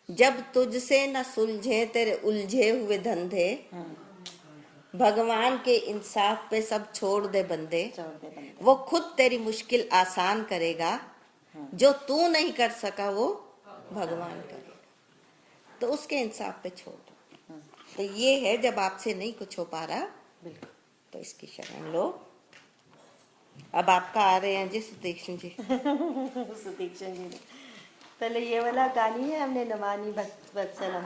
जब तुझसे न सुलझे तेरे उलझे हुए धंधे, भगवान के इंसाफ पे सब छोड़ दे बंदे, वो खुद तेरी मुश्किल आसान करेगा, जो तू नहीं कर सका वो भगवान करेगा। तो उसके इंसाफ पे छोड़ दो। तो ये है, जब आपसे नहीं कुछ हो पा रहा तो इसकी शरण लो। अब आपका आ रहे हैं जी सुतीक्षण जी। सुतीक्षण जी ने पहले ये वाला गानी है हमने, नमामि भक्त वत्सलम।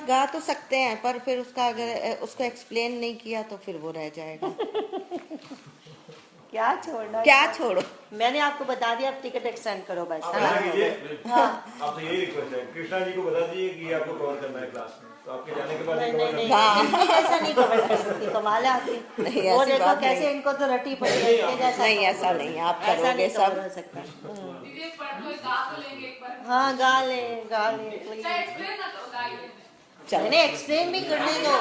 गा तो सकते हैं, पर फिर उसका अगर उसको एक्सप्लेन नहीं किया तो फिर वो रह जाएगा। क्या छोड़ना, क्या छोड़ो। मैंने आपको बता दिया, अब टिकट एक्सटेंड करो बस, आप है ना? ऐसा कीजिए, आपसे यही रिक्वेस्ट है, कृष्णा जी को बता दीजिए कि आपको कवर करना है क्लास में, तो आपके जाने के बाद नहीं ये नहीं cover नहीं, कर हाँ। नहीं, ऐसा नहीं कवर कर सकती, कमाल है आपकी। नहीं, वो ऐसी देखो बात कैसे नहीं। इनको तो रटी पड़ी है, इनके जैसा नहीं ऐसा नहीं, आप ऐसा करोगे नहीं सब। cover हो सकता। दीदी एक पढ़ लो, गा तो लेंगे एक बार। हाँ गा ले चाहे एक्सप्लेन ना तो गाइए। चलो मैंने एक्सप्लेन भी करने दो,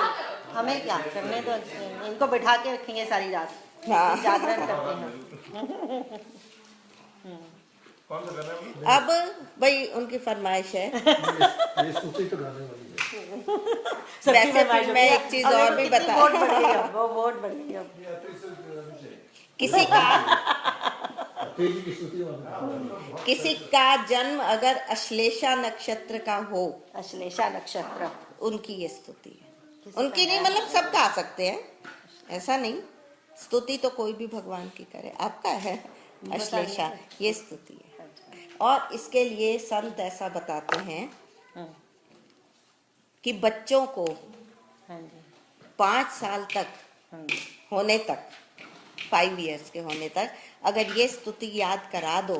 हमें क्या करने दो एक्सप्लेन, इनको बैठा के रखेंगे सारी रात, हाँ। जागरण करते हैं। कौन सा करना है? अब भाई उनकी फरमाइश है। ये स्तुति तो गाने वाली है। वैसे फिर मैं एक चीज और भी बता, वोट बढ़ गई अब, वो वोट बढ़ गई अब। किसी का तेजी की स्तुति वाली। किसी का जन्म अगर अश्लेषा नक्षत्र का हो, अश्लेषा नक्षत्र, उनकी ये स्तुति है। उनकी नहीं, मतलब सब गा सकते हैं, ऐसा नहीं। स्तुति तो कोई भी भगवान की करे। आपका है अश्लेषा, ये स्तुति है। और इसके लिए संत ऐसा बताते हैं कि बच्चों को हाँ जी, 5 साल तक होने तक, 5 years के होने तक अगर ये स्तुति याद करा दो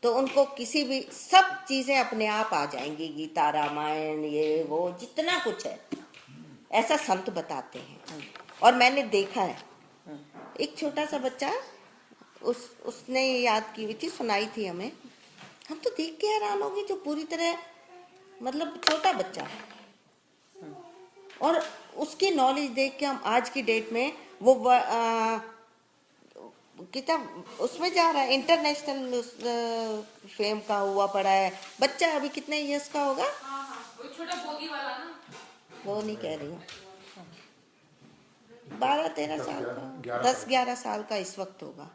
तो उनको किसी भी, सब चीजें अपने आप आ जाएंगी। गीता, रामायण, ये वो जितना कुछ है, ऐसा संत बताते हैं। और मैंने देखा है, एक छोटा सा बच्चा, उसने याद की हुई थी, सुनाई थी हमें। हम तो देख के हैरान हो गए, जो पूरी तरह मतलब छोटा बच्चा, और उसकी नॉलेज देख के हम आज की डेट में वो किताब उसमें जा रहा है, इंटरनेशनल फेम का हुआ पड़ा है बच्चा। अभी कितने इयर्स का होगा? हाँ हाँ, वो छोटा बोगी वाला ना। वो नहीं कह रही हूँ, 12-13 साल का, 10-11 साल का इस वक्त होगा।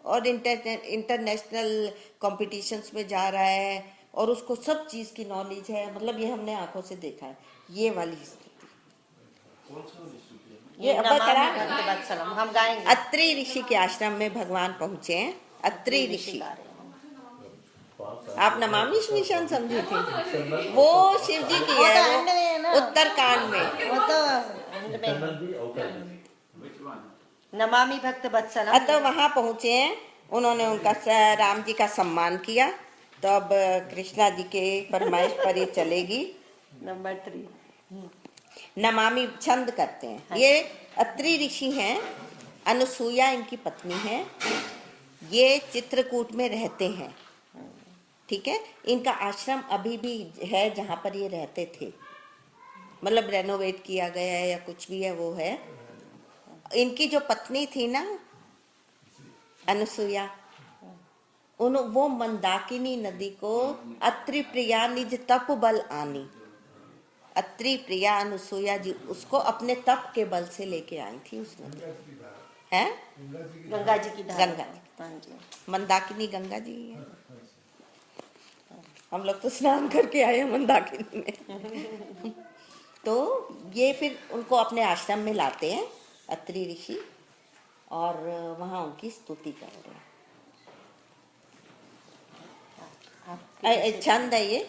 और इंटरनेशनल कॉम्पिटिशन्स में जा रहा है और उसको सब चीज की नॉलेज है। मतलब ये हमने आंखों से देखा है, ये वाली स्थिति। ये नमामि भक्त वत्सलम हम गाएंगे। अत्रि ऋषि के आश्रम में भगवान पहुंचे हैं। अत्रि ऋषि, आप नमामि निशान समझी थी, वो शिव जी की है, वो उत्तरकांड में। वो तो एंड में नमामि भक्त वत्सलम। अतः वहां पहुंचे हैं, उन्होंने उनका राम जी का सम्मान किया। तो अब कृष्णा जी के फरमाइश पर ये चलेगी। नंबर 3 नमामि छंद करते हैं। ये अत्रि ऋषि हैं, अनुसुईया इनकी पत्नी है। ये चित्रकूट में रहते हैं, ठीक है। इनका आश्रम अभी भी है जहाँ पर ये रहते थे, मतलब रेनोवेट किया गया है या कुछ भी है वो है। इनकी जो पत्नी थी ना अनुसुईया, वो मंदाकिनी नदी को अत्रि प्रिया निज तप बल आनी। अत्रि प्रिया अनुसुईया जी उसको अपने तप के बल से लेके आई थी उस नदी, है गंगा जी की धारा। गंगा जी, हाँ जी, मंदाकिनी गंगा जी है। हम लोग तो स्नान करके आए हैं मंदाकिनी में। तो ये फिर उनको अपने आश्रम में लाते हैं अत्रि ऋषि, और वहाँ उनकी स्तुति करते हैं। छंद है ये।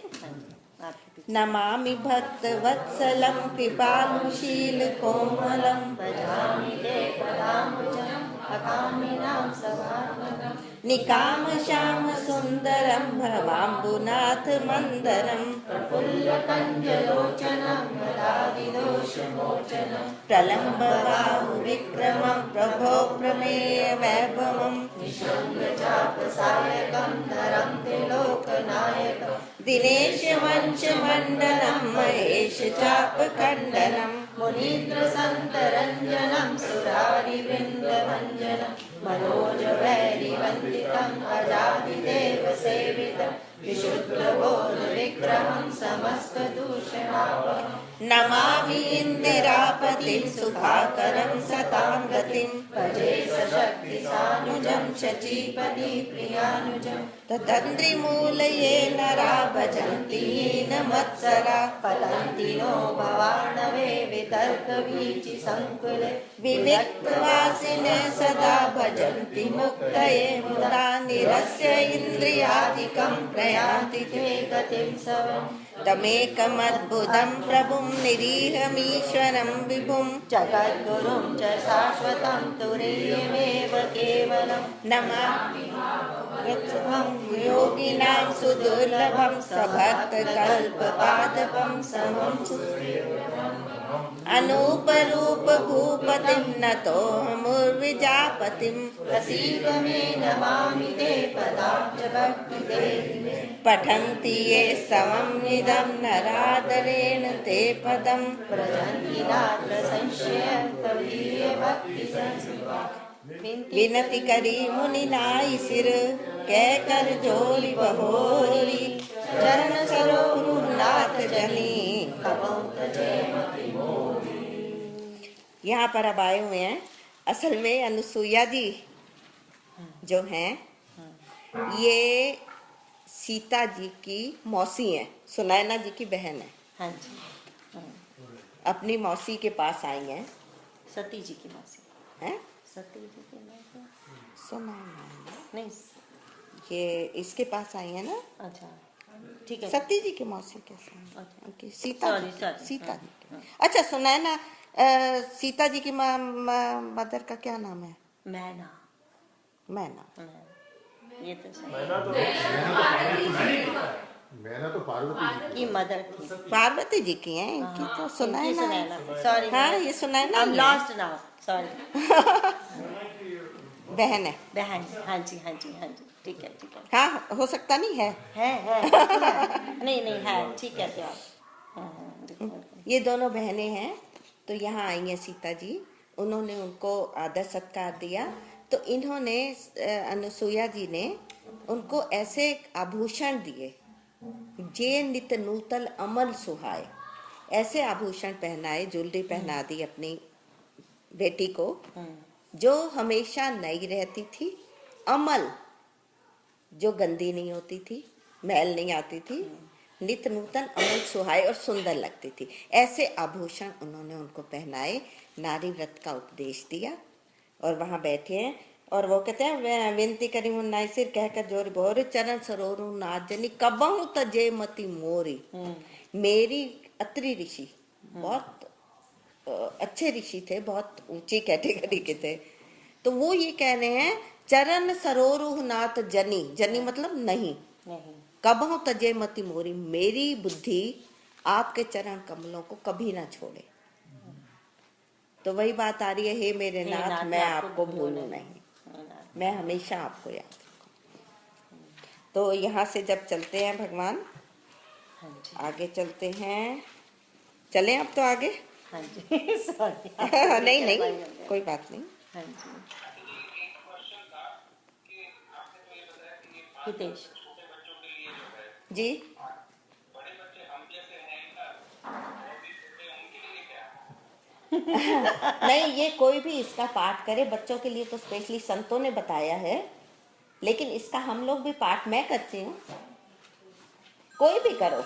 आपके पीछे। नमामि भक्तवत्सलं कृपालुशील कोमलं भजामि ते पदाम्बुजम् अकामिनां सभात्मकम् निकाम श्याम सुंदरम भवाम्बुनाथ मंदरम प्रफुल्लकञ्जलोचनं गदादिदोषमोचनं प्रलम्ब बाहु विक्रमं प्रभो प्रमेय वैभवम् निशङ्गचापसायकं नरं त्रिलोकनायकं दिनेश वंश मंडलम महेश चाप खंडनम मुनीन्द्रसन्तरञ्जनं सुरारिवृन्दभञ्जनं मनोजवैरिवन्दितम् अजादिदेवसेवितं विशुद्धबोधविग्रहं समस्तदूषणापहम् नमामि इंदिरापतिं सुखाकरं सतां गतिं भजे सशक्तिसानुजं शचीपति प्रियानुजं ततन्द्रिमूलये नरा भजन्ति येन मत्सरा पतन्ति नो भवार्णवे वितर्कवीचिसङ्कुले विविक्तवासिने सदा भजन्ति मुक्तये मुदा निरस्य इन्द्रियादिकं प्रयान्ति ते गतिं सवम् तमेकमद्भुतं प्रभुं निरीहमीश्वरं विभुं जगद्गुरुं च शाश्वतं तुरीयमेव केवलं नमामि योगिनां सुदुर्लभं सभक्तकल्पपादपं समं अनूपरूप भूपतिं नतोऽहमुर्विजापतिं प्रसीद मे नमामि ते पदाब्ज भक्तिदेहि मे पठन्ति ये स्तवम् इदं नरादरेण ते पदम् व्रजन्ति नात्र संशयं तदीय भक्तिसंस्कृता विनति करी मुनि नाई सिर कह कर जोरी बहोरी चरण सरोवर नाथ जनी। यहाँ पर अब आए हुए हैं, असल में अनुसुईया जी जो हैं ये सीता जी की मौसी हैं, सुनैना जी की बहन है। हाँ जी, अपनी मौसी के पास आई हैं। सती जी की मौसी हैं सती जी की मौसी सुनैना नहीं, ये इसके पास आई है ना, अच्छा ठीक है। सती जी की मौसी कैसे हैं? अच्छा। उनकी सीता Sorry, जी sorry. सीता हाँ, जी की। हाँ। अच्छा सुनैना सीता जी की मदर का क्या नाम है? मैना मैना। ये तो सही मैंने तो पार्वती जी की मदर थी। पार्वती जी की हैं इनकी तो सुनैना है। सॉरी हाँ ये सुनैना आई एम ही है। Lost now, sorry. बहन है। बहन, हाँ जी हाँ जी हाँ जी, ठीक है ठीक है। हाँ हो सकता नहीं है। है नहीं नहीं है, ठीक है क्या। ये दोनों बहनें हैं। तो यहाँ आई हैं सीता जी, उन्होंने उनको आदर सत्कार दिया। तो इन्होंने अनुसुईया जी ने उनको ऐसे आभूषण दिए, जे नित नूतल अमल सुहाए, ऐसे आभूषण पहनाए, ज्वेलरी पहना दी अपनी बेटी को जो हमेशा नई रहती थी, अमल जो गंदी नहीं होती थी, मैल नहीं आती थी, नित नूतन अमल सुहाए और सुंदर लगती थी। ऐसे आभूषण उन्होंने उनको पहनाए, नारी व्रत का उपदेश दिया। और वहां बैठे हैं और वो कहते हैं विनती करी मुन्नाई सिर कहकर जोर बोर चरण सरोरु नाजनी कबहु तजे मति मोरी। मेरी अत्रि ऋषि बहुत अच्छे ऋषि थे, बहुत ऊंची कैटेगरी के थे। तो वो ये कह रहे हैं चरण सरोरु नाथ जनी, जनी मतलब नहीं, कबहु तजे मति मोरी, मेरी बुद्धि आपके चरण कमलों को कभी ना छोड़े। तो वही बात आ रही है, हे मेरे नाथ मैं आपको भूलूं नहीं, मैं हमेशा आपको याद रखूं। तो यहाँ से जब चलते हैं भगवान, आगे चलते हैं, चले अब तो आगे। हाँ जी सॉरी। नहीं नहीं कोई बात नहीं। हाँ जी हितेश जी नहीं, ये कोई भी इसका पाठ करे, बच्चों के लिए तो स्पेशली संतों ने बताया है, लेकिन इसका हम लोग भी पाठ मैं करती हूँ, कोई भी करो।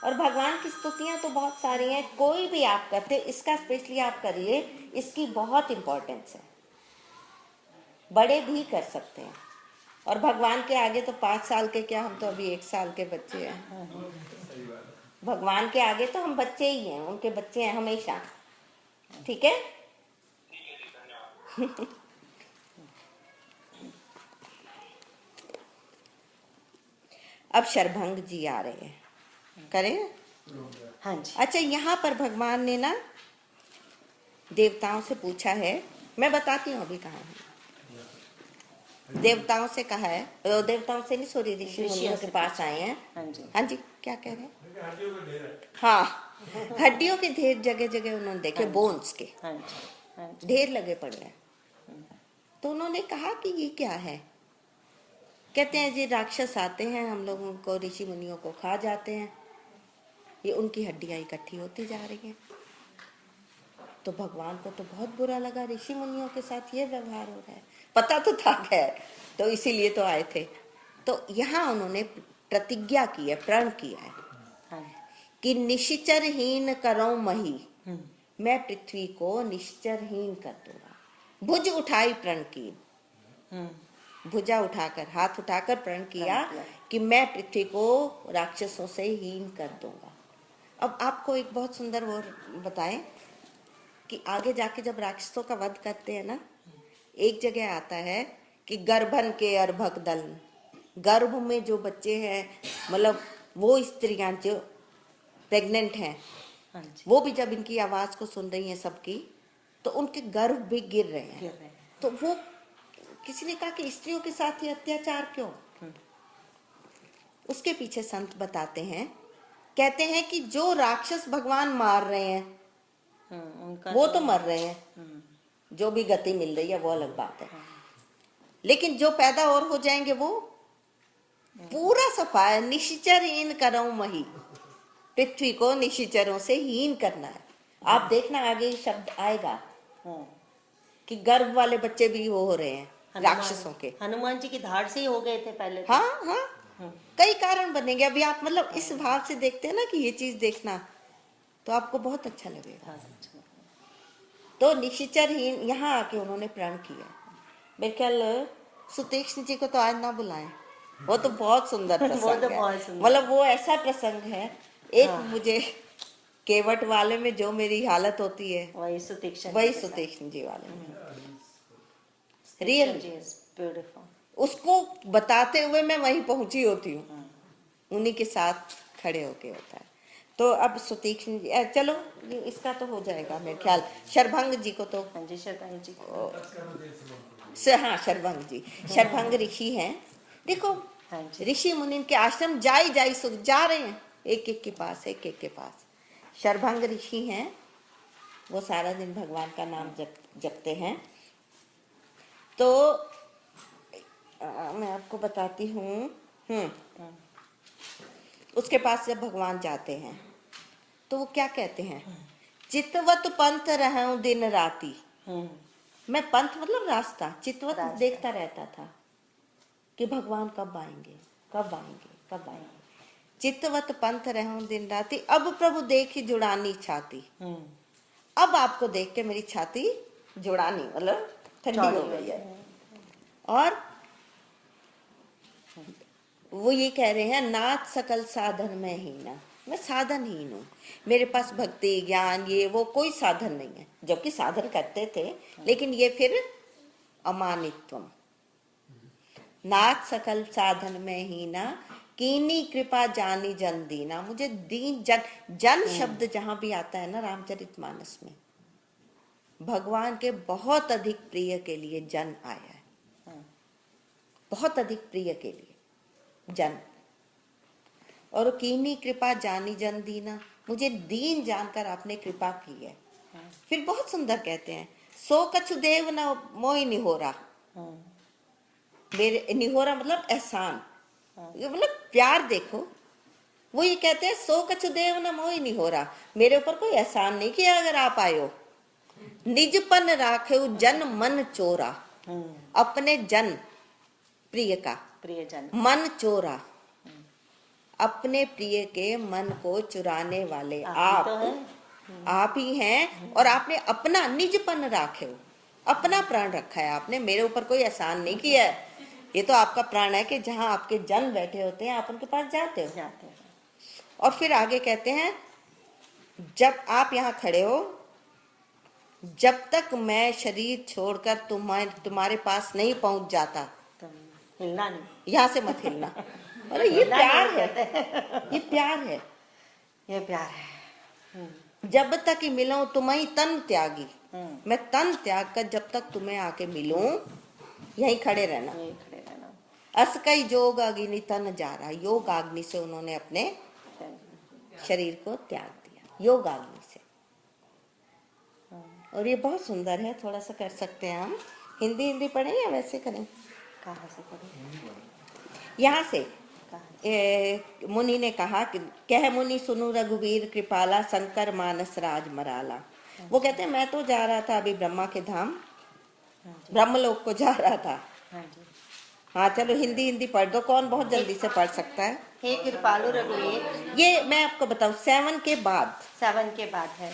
और भगवान की स्तुतियां तो बहुत सारी हैं, कोई भी आप करते, इसका स्पेशली आप करिए, इसकी बहुत इम्पोर्टेंस है। बड़े भी कर सकते हैं और भगवान के आगे तो 5 साल के क्या, हम तो अभी 1 साल के बच्चे हैं। भगवान के आगे तो हम बच्चे ही हैं, उनके बच्चे हैं हमेशा। ठीक है। अब शरभंग जी आ रहे हैं, करें। हाँ जी। अच्छा, यहाँ पर भगवान ने ना देवताओं से पूछा है, मैं बताती हूँ अभी कहाँ है। देवताओं से कहा है, देवताओं से नहीं, सॉरी, ऋषि मुनियों के पास आए हैं। हाँ जी। हाँ जी, क्या कह रहे हैं? हाँ, हड्डियों के ढेर जगह जगह उन्होंने देखे, बोन्स के हाँ जी। हाँ जी। ढेर लगे पड़े हैं। तो उन्होंने कहा कि ये क्या है? कहते हैं जी राक्षस आते हैं, हम लोगों को, ऋषि मुनियों को खा जाते हैं, ये उनकी हड्डियां इकट्ठी होती जा रही हैं। तो भगवान को तो बहुत बुरा लगा, ऋषि मुनियों के साथ ये व्यवहार हो रहा है। पता तो था खैर, तो इसीलिए तो आए थे। तो यहाँ उन्होंने प्रतिज्ञा की है, प्रण किया है हाँ। कि निश्चरहीन करो मही, मैं पृथ्वी को निश्चरहीन कर दूंगा। भुज उठाई, प्रण की, भुजा उठाकर, हाथ उठाकर प्रण किया कि मैं पृथ्वी को राक्षसों से हीन कर दूंगा। अब आपको एक बहुत सुंदर वो बताएं कि आगे जाके जब राक्षसों का वध करते हैं ना, एक जगह आता है कि गर्भन के अर्भक दल, गर्भ में जो बच्चे हैं, मतलब वो स्त्रियां जो प्रेग्नेंट हैं, हाँ जी। वो भी जब इनकी आवाज को सुन रही हैं सबकी, तो उनके गर्भ भी गिर रहे हैं। तो वो किसी ने कहा कि स्त्रियों के साथ ये अत्याचार क्यों? उसके पीछे संत बताते हैं, कहते हैं कि जो राक्षस भगवान मार रहे हैं उनका वो तो मर रहे हैं, जो भी गति मिल रही है वो अलग बात है, लेकिन जो पैदा और हो जाएंगे वो पूरा सफा है। निश्चर हीन करो मही, पृथ्वी को निश्चरों से हीन करना है। आप देखना आगे शब्द आएगा कि गर्भ वाले बच्चे भी वो हो रहे हैं राक्षसों के। हनुमान जी की धाड़ से ही हो गए थे पहले तो। हाँ हाँ, कई कारण बनेंगे। अभी आप मतलब इस भाव से देखते हैं ना कि ये चीज देखना, तो आपको बहुत अच्छा लगेगा। हाँ, तो निश्चरहीन, यहाँ आके उन्होंने प्रण किया। मेरे ख्याल सुतीक्ष्ण जी को तो आज ना बुलाएं, वो तो बहुत सुंदर वो प्रसंग तो है। बहुत सुंदर। मतलब वो ऐसा प्रसंग है, एक मुझे केवट वाले में जो मेरी हालत होती है, वही सुतीक्ष्ण वही सुतीक्ष्ण जी वाले में रियल, ब्यूटीफुल। उसको बताते हुए मैं वहीं पहुंची होती हूँ, उन्हीं के साथ खड़े होके होता है। तो अब सुतीक्ष्ण जी, चलो इसका तो हो जाएगा मेरे ख्याल। शरभंग जी को तो, हाँ जी, शरभंग जी। हाँ शरभंग जी, शरभंग ऋषि हैं। देखो हाँ जी। ऋषि मुनि के आश्रम जाई सुख जा रहे हैं, एक एक के पास, एक एक के पास। शरभंग ऋषि हैं, वो सारा दिन भगवान का नाम जपते हैं। तो मैं आपको बताती हूँ, उसके पास जब भगवान जाते हैं तो वो क्या कहते हैं, चितवत पंथ रहूं दिन राती। मैं पंथ मतलब रास्ता, चितवत देखता रहता था कि भगवान कब आएंगे, कब आएंगे, कब आएंगे। चितवत पंथ रहूं दिन राती, अब प्रभु देखी जुड़ानी छाती। अब आपको देख के मेरी छाती जुड़ानी, मतलब ठंडी हो गई है। और वो ये कह रहे हैं, नाथ सकल साधन में हीना, मैं साधनहीन हूँ, मेरे पास भक्ति ज्ञान ये वो कोई साधन नहीं है। जबकि साधन करते थे, लेकिन ये फिर अमानित्वम। नाथ सकल साधन में हीना, कीनी कृपा जानी जन दीना। मुझे दीन जन शब्द जहां भी आता है ना रामचरितमानस में, भगवान के बहुत अधिक प्रिय के लिए जन आया है, बहुत अधिक प्रिय के लिए जन। और कीनी कृपा जानी जन दीना, मुझे दीन जानकर आपने कृपा की है। फिर बहुत सुंदर कहते हैं, सो कछु देव न मोहि निहोरा। मेरे निहोरा मतलब एहसान, मतलब प्यार। देखो वो ये कहते हैं, सो कछु देव न मोहि निहोरा, मेरे ऊपर कोई एहसान नहीं किया अगर आप आए हो। निजपन राखे जन मन चोरा, अपने जन प्रिय का प्रियजन मन चोरा, अपने प्रिय के मन को चुराने वाले आप ही हैं। और आपने अपना निजपन राखे हो, अपना प्राण रखा है आपने, मेरे ऊपर कोई एहसान नहीं किया है। ये तो आपका प्राण है कि जहां आपके जन बैठे होते हैं आप उनके पास जाते हो। जाते हैं। और फिर आगे कहते हैं जब आप यहाँ खड़े हो, जब तक मैं शरीर छोड़कर तुम्हारे पास नहीं पहुंच जाता, तो हिलना नहीं, यहाँ से मत हिलना। अरे ये हिलना प्यार नहीं है, कहते। ये प्यार है। ये प्यार है। जब तक ही मिलूं तुम्हें तन त्यागी, मैं तन त्याग कर जब तक तुम्हें आके मिलूं यहीं खड़े रहना। यही खड़े रहना। अस कई जोग अग्नि तन जा रहा, योग अग्नि से उन्होंने अपने शरीर को त्याग दिया, योग अग्नि से। और ये बहुत सुंदर है, थोड़ा सा कर सकते हैं हम। हिंदी पढ़ें या वैसे करें? कहाँ से पढ़े? यहाँ से कहाँ? मुनि ने कहा कि कह मुनि सुनु रघुवीर कृपाला शंकर मानस राज मराला। वो कहते हैं मैं तो जा रहा था अभी ब्रह्मा के धाम, ब्रह्मलोक को जा रहा था। हाँ जी। हाँ चलो हिंदी पढ़ दो, कौन बहुत जल्दी से पढ़ सकता है? हे कृपालु रघुवीर, ये मैं आपको बताऊं 7 के बाद 7 के बाद है।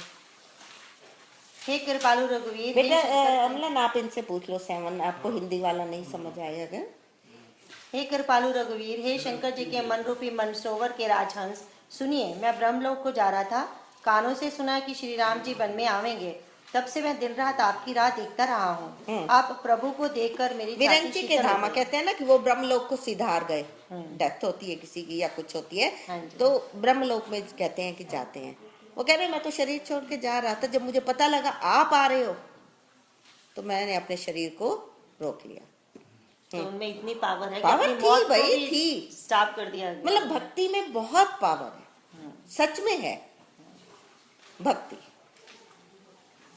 हे कृपालु रघुवीर, बेटा हे शंकर- अमलन आप इनसे पूछ लो 7, आपको हिंदी वाला नहीं समझ आया अगर। हे कृपालु रघुवीर, हे शंकर जी के मन रूपी मनसरोवर के राजहंस, सुनिए मैं ब्रह्मलोक को जा रहा था। कानों से सुना कि श्री राम जी वन में आवेंगे, तब से मैं दिन रात आपकी राह देखता रहा हूँ। आप प्रभु को देखकर मेरी छाती विरंची के शीतल हो धामा गई। कहते हैं ना कि वो ब्रह्मलोक को सिधार गए। डेथ होती है किसी की या कुछ होती हाँ है जी। तो ब्रह्मलोक में कहते हैं कि जाते हैं। वो कह रहे मैं तो शरीर छोड़ के जा रहा था, जब मुझे पता लगा आप आ रहे हो तो मैंने अपने शरीर को रोक लिया। तो उनमें इतनी पावर है कि पावर अपनी थी मौत को भाई, भी थी। स्टॉप कर दिया। मतलब भक्ति में बहुत पावर है, सच में है भक्ति।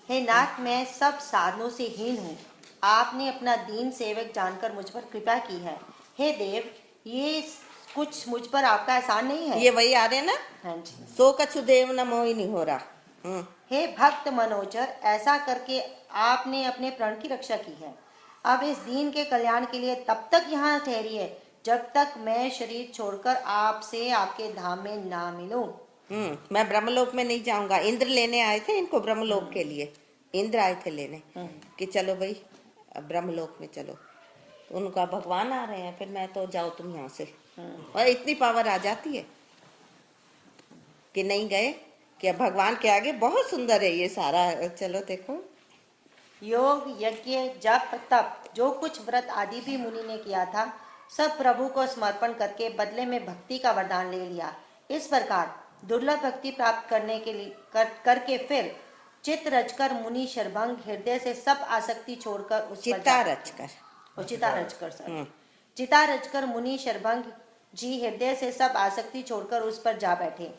हे नाथ, मैं सब साधनों से हीन हूँ, आपने अपना दीन सेवक जानकर मुझ पर कृपा की है। हे देव, ये कुछ मुझ पर आपका एहसान नहीं है। ये वही आ रहे ना, हाँ जी। सो कछु देव न मोहि नहीं हो रहा। हे भक्त मनोजर, ऐसा करके आपने अपने प्राण की रक्षा की है। अब इस दीन के कल्याण के लिए तब तक यहाँ ठहरिए जब तक मैं शरीर छोड़कर आपसे आपके धाम में ना मिलूं। मैं ब्रह्मलोक में नहीं जाऊंगा। इंद्र लेने आए थे इनको ब्रह्मलोक के लिए, इंद्र आए थे लेने कि चलो भाई अब ब्रह्मलोक में चलो, तो उनका भगवान आ रहे हैं, फिर मैं तो जाओ तुम यहाँ से। और इतनी पावर आ जाती है कि नहीं गए कि अब भगवान के आगे। बहुत सुंदर है ये सारा। चलो देखो, योग यज्ञ जप तप जो कुछ व्रत आदि भी मुनि ने किया था, सब प्रभु को समर्पण करके बदले में भक्ति का वरदान ले लिया। इस प्रकार दुर्लभ भक्ति प्राप्त करने के लिए करके फिर चित्त रचकर मुनि शर्भंग हृदय से सब आसक्ति छोड़कर उस पर चिता रचकर, चिता रचकर मुनि शर्भंग जी हृदय से सब आसक्ति छोड़कर उस पर जा बैठे।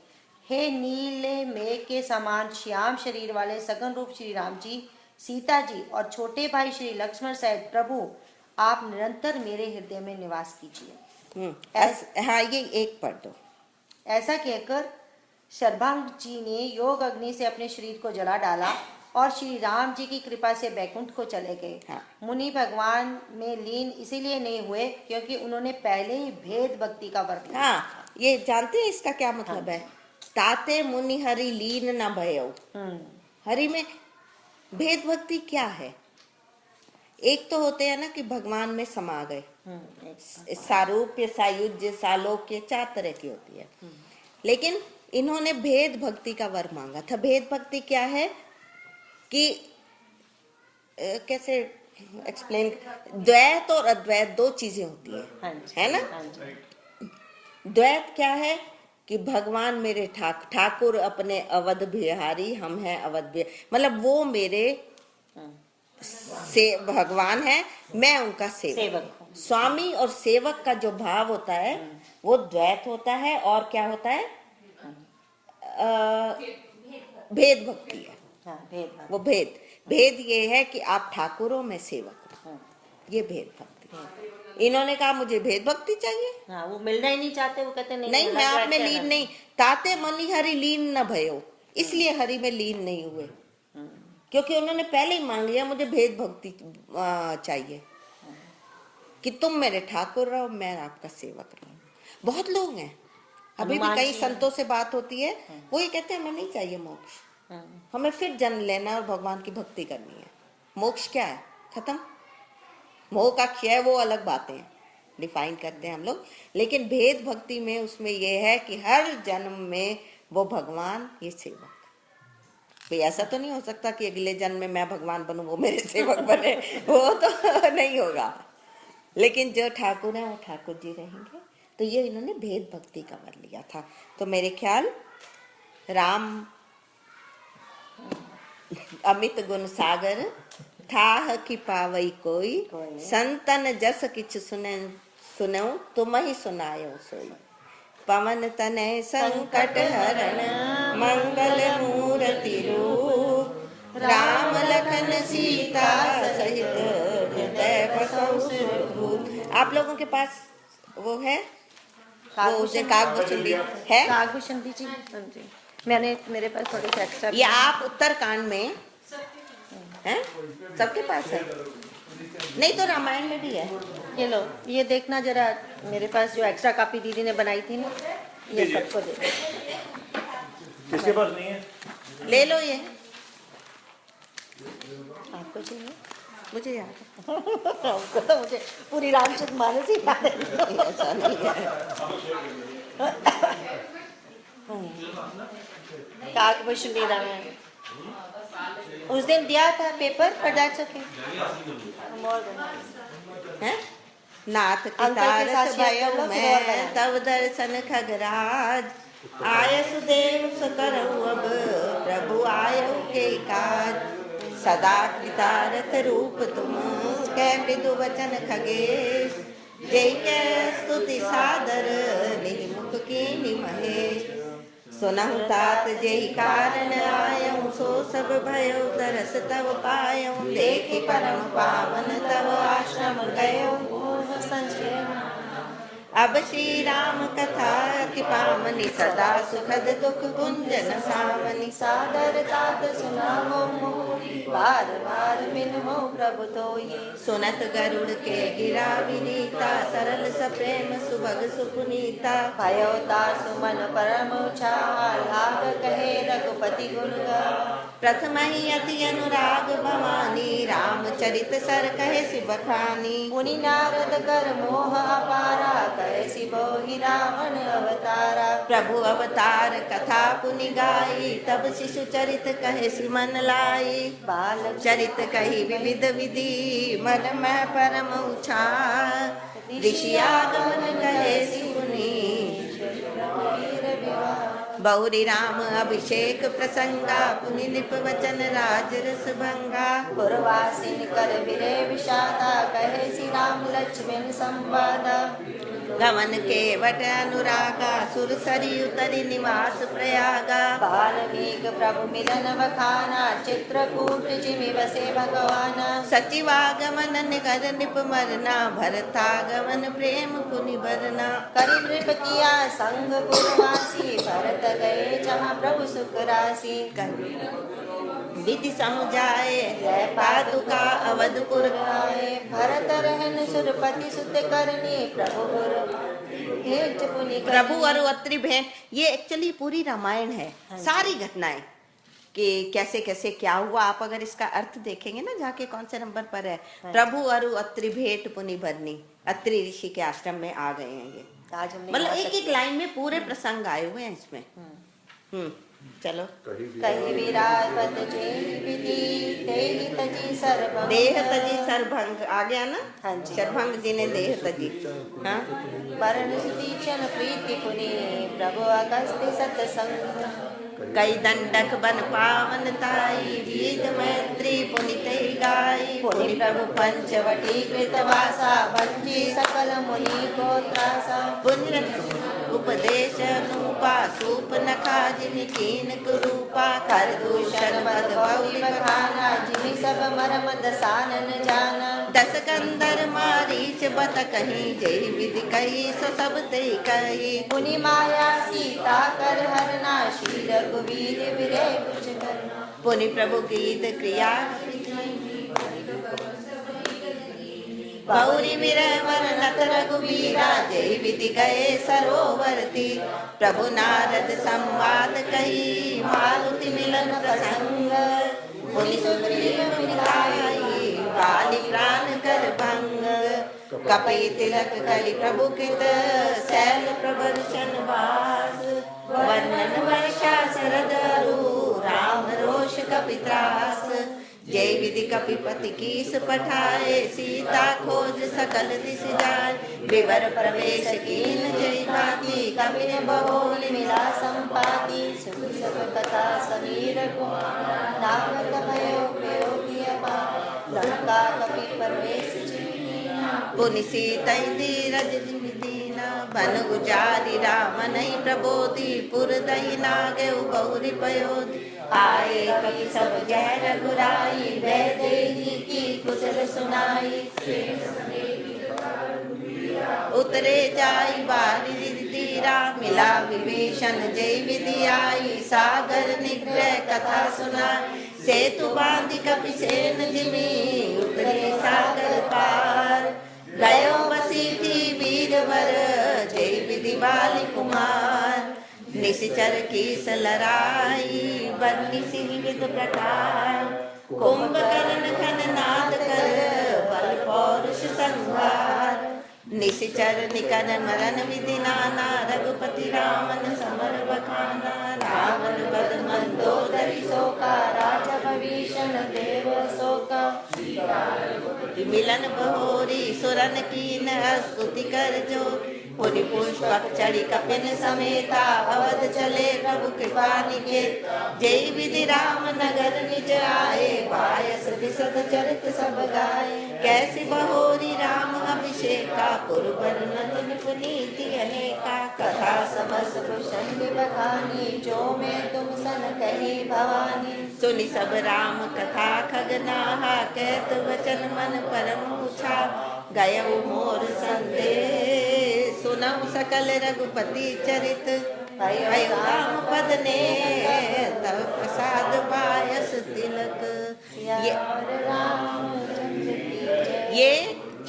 हे नीले मेघ के समान श्याम शरीर वाले सगन रूप श्री राम जी, सीता जी और छोटे भाई श्री लक्ष्मण सहित प्रभु, आप निरंतर मेरे हृदय में निवास कीजिए। हाँ ये एक पढ़ दो। ऐसा कहकर शर्भांग जी ने योग अग्नि से अपने शरीर को जला डाला और श्री राम जी की कृपा से बैकुंठ को चले गए। हाँ। मुनि भगवान में लीन इसीलिए नहीं हुए क्योंकि उन्होंने पहले ही भेद भक्ति का वर्णन किया। हाँ ये जानते हैं इसका क्या मतलब है? ताते मुनि हरि लीन न भयो। हरि में भेद भक्ति क्या है? एक तो होते हैं ना कि भगवान में समा गए, सारूप्य सायुज्य सालोक्य 4 तरह की होती है, लेकिन इन्होंने भेद भक्ति का वर मांगा था। भेद भक्ति क्या है कि कैसे एक्सप्लेन, द्वैत और अद्वैत 2 चीजें होती है ना। द्वैत क्या है कि भगवान मेरे ठाकुर अपने अवध बिहारी, हम हैं अवध बिहारी, मतलब वो मेरे से भगवान है, मैं उनका सेवक हूँ। स्वामी और सेवक का जो भाव होता है वो द्वैत होता है। और क्या होता है? भेद भक्ति है। वो भेद ये है कि आप ठाकुरों में सेवक हो, ये भेद भक्ति। इन्होंने कहा मुझे भेद भक्ति चाहिए। हाँ, वो मिलना ही नहीं चाहते, वो कहते नहीं मैं आप में लीन नहीं। ताते मनी हरि लीन न भयो, इसलिए हरि में लीन नहीं हुए क्योंकि उन्होंने पहले ही मान लिया मुझे भेद भक्ति चाहिए कि तुम मेरे ठाकुर रहो, मैं आपका सेवक रहूं। बहुत लोग हैं, अभी भी कई संतों से बात होती है, वो ये कहते हैं हमें नहीं चाहिए मोक्ष, हमें फिर जन्म लेना और भगवान की भक्ति करनी है। मोक्ष क्या है? खत्म। मोह का क्षय वो अलग बातें हैं, डिफाइन करते हैं हम लोग, लेकिन भेद भक्ति में उसमें ये है कि हर जन्म में वो भगवान, ये सेवक। कोई ऐसा तो नहीं हो सकता कि अगले जन्म में मैं भगवान बनूं वो मेरे सेवक बने, वो तो नहीं होगा। लेकिन जो ठाकुर है वो ठाकुर जी रहेंगे। तो ये इन्होंने भेद भक्ति का वर लिया था। तो मेरे ख्याल राम अमित गुण सागर थाह कि पावई कोई, संतन जस किछ सुनो तुम ही सुनायो सोई। पवन तनय संकट हरण मंगल मूर्ति रूप, राम लखन सीता सहित हृदय बसौ सुरभूप। आप लोगों के पास वो है, वो कागभूषण भी है? कागभूषण जी, हाँ जी, मेरे पास थोड़ी सी एक्स्ट्रा। ये आप उत्तरकांड में हैं? सबके पास है? नहीं तो रामायण में भी है। ये लो, ये देखना जरा, मेरे पास जो एक्स्ट्रा कॉपी दीदी ने बनाई थी ना, ये सबको दे दो। किसके पास नहीं है? ले लो ये, आपको चाहिए? मुझे याद है। हमको तो मुझे पूरी रामचरित मानस ही याद है। ऐसा नहीं है। कागभूषण भी रामायण उस दिन दिया था पेपर, पर दैट्स ओके। हैं? नाथ की अंकल के तारत साथ शेयर कर लो, भयो फिर और मैं, बनाना। तब दर्शन खगराज, आय सुदेव सकरऊ अब, प्रभु आयो के काज। सदा कृतारथ रूप तुम, कै मृदु वचन खगेश, जय कै स्तुति सादर, निज मुख कीनि महेश। सुनहु तात जेहि कारण आयऊं, सो सब भयो दरस तव पायऊं। देखि परम पावन तव आश्रम गयो, संजय अब श्री राम कथा अति पावनी, सदा सुखद दुख कुंजन सावनी। सादर तात सुनावो मोहि, बार बार बिनमो प्रभु तोहि। सुनत गरुड़ के गिरा विनीता, सरल सप्रेम सुभग सुपुनीता। भयो दासु मन परम उछाहा, लाग कहे रघुपति गुण गावा। प्रथम ही अति अनुराग भवानी, रामचरित सर कहे सुबखानी। मुनि नारद कर मोह अपारा, कहे सिबोहि रावण अवतारा। प्रभु अवतार कथा पुनि गाई, तब शिशु चरित कहे सिमन लाई। बाल चरित कही विविध विधि, मन में परम उछाल। ऋषि आगमन कहे सिमुनि, बहुरी राम अभिषेक प्रसंगा। पुनि निप वचन राज रस भंगा। पुरवासिन कर विरे विषादा, कहे श्री राम लक्ष्मण संवादा। गमन के वट अनुरागा, सुर सरी उतरी निवास प्रयागा। बाल्मीक प्रभु मिलन बखाना, चित्रकूट जिमि बसे भगवाना। सचिवागमन निकर निप मरना, भरतागमन प्रेम पुनि भरना। करि नृप किया संग पुरवासी, भरत गए जहाँ प्रभु सुख राशि। विधि समुझाए जय पादुका अवधपुर आए, भरत रहन सुरपति सुत करनी, प्रभु गुरु भेंट पुनि करनी। प्रभु और अत्रि भेंट, ये एक्चुअली पूरी रामायण है। सारी घटनाएं कि कैसे कैसे क्या हुआ, आप अगर इसका अर्थ देखेंगे ना जाके कौन से नंबर पर है, प्रभु और अत्रि भेंट पुनि भरनी। अत्रि ऋषि के आश्रम में आ गए हैं ये, आज हमने मतलब यहाँ एक तक- एक लाइन में पूरे प्रसंग आए हुए हैं इसमें। चलो। कही विराजपत जेहि विधि, तेहि तजी सर्वभंग। देह तजी सरभंग आ गया ना। हाँ जी। सरभंग जी ने देह तजी। हाँ, वर्ण सुतीक्षण प्रीति पुनि, प्रभु अगस्त्य सतसंग। कई दंडक बन पावन ताई, वीद मैत्री पुनित गाई। पुनि प्रभु पंचवटी कृतवासा, भंजी सकल मुनि को त्रासा। पुण्य उपदेश अनुपा, सूप नखा जिनि कीन कुरूपा। कर दूषण मद बहु बखाना, जिमि सब मरम दसानन जाना। दस कंदर मारीच बत कहीं, जय विधि कही सो सब ते कही। पुनि माया सीता कर हरना, शील रघुवीर विरय कुछ करना। पुनि प्रभु गीत क्रिया, गौरी विरय वर्णत रघुवीरा। जय विधि गए सरोवर तीर, प्रभु नारद संवाद कही। मारुति मिलन प्रसंग, मुनि सुग्रीव मिलाई। बाली प्राण कर भंग, कपि तिलक कलि प्रभु कृत शैल प्रवर्षण वास वर्णन वर्षा शरद अरु राम रोष कपित्रास जय विधि कपिपति कीस पठाए सीता खोज सकल दिस जाय विवर प्रवेश कीन जय भाति कपिन बहुल मिला संपाति सुख सब कथा समीर कुमार नाम कमयो प्रयोगी अपार लंका कपि प्रवेश पुनि सीता धीरज दीना बन गुजारी राम नहीं प्रबोधि पुर दई नागे बहुरी पयोधि आए कपि सब जय रघुराई वै देही की कुशल सुनाई उतरे जाई बारी तीरा मिला विभीषण जय विधि आई सागर निग्रह कथा सुनाई सेतु बांधि कपि सेन जिमी उतरे सागर पार गयो वसीठी वीरवर जय विधि बाली कुमार निशिचर की सलराई बन्नी सिंह विद प्रकार कुंभकर्ण खन नाद कर बल पौरुष संहार निशिचर निकन मरन विधि नाना रघुपति रामन समर बखाना रावण बद मंदोदरी शोका राजा भीषण देव शोका मिलन बहोरी सुरन कीन स्तुति कर जो पुनि पुष्पक चढ़ी कपिन समेता अवध चले प्रभु कृपा निकेत जय विधि राम नगर निज आए पायस विशद चरित सब गाए कैसी बहोरी राम अभिषेका पुरबर नंदन पुनीति अनेका कथा समस प्रसंग बखानी जो मैं तुम सन कही भवानी सुनि सब राम कथा खगनाहा कहत वचन मन परम उछा गयउ मोर संदेश सुनऊ सकल रघुपति चरित भयो राम पद ने तब प्रसाद पायस तिलक। ये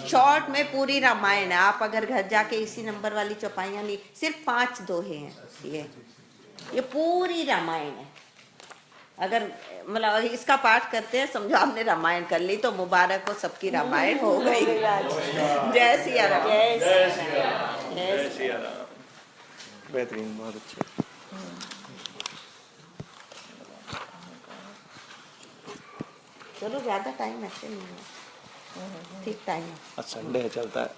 शॉर्ट में पूरी रामायण है। आप अगर घर जाके इसी नंबर वाली चौपाइयाँ ली, सिर्फ 5 दोहे हैं ये पूरी रामायण है। अगर मतलब इसका पाठ करते हैं समझो आपने रामायण कर ली, तो मुबारक हो, सबकी रामायण हो गई। जय सिया राम। जय सिया राम। जय सिया राम। बेहतरीन, बहुत अच्छे। चलो ज्यादा टाइम ऐसे नहीं है, ठीक टाइम है। संडे चलता है।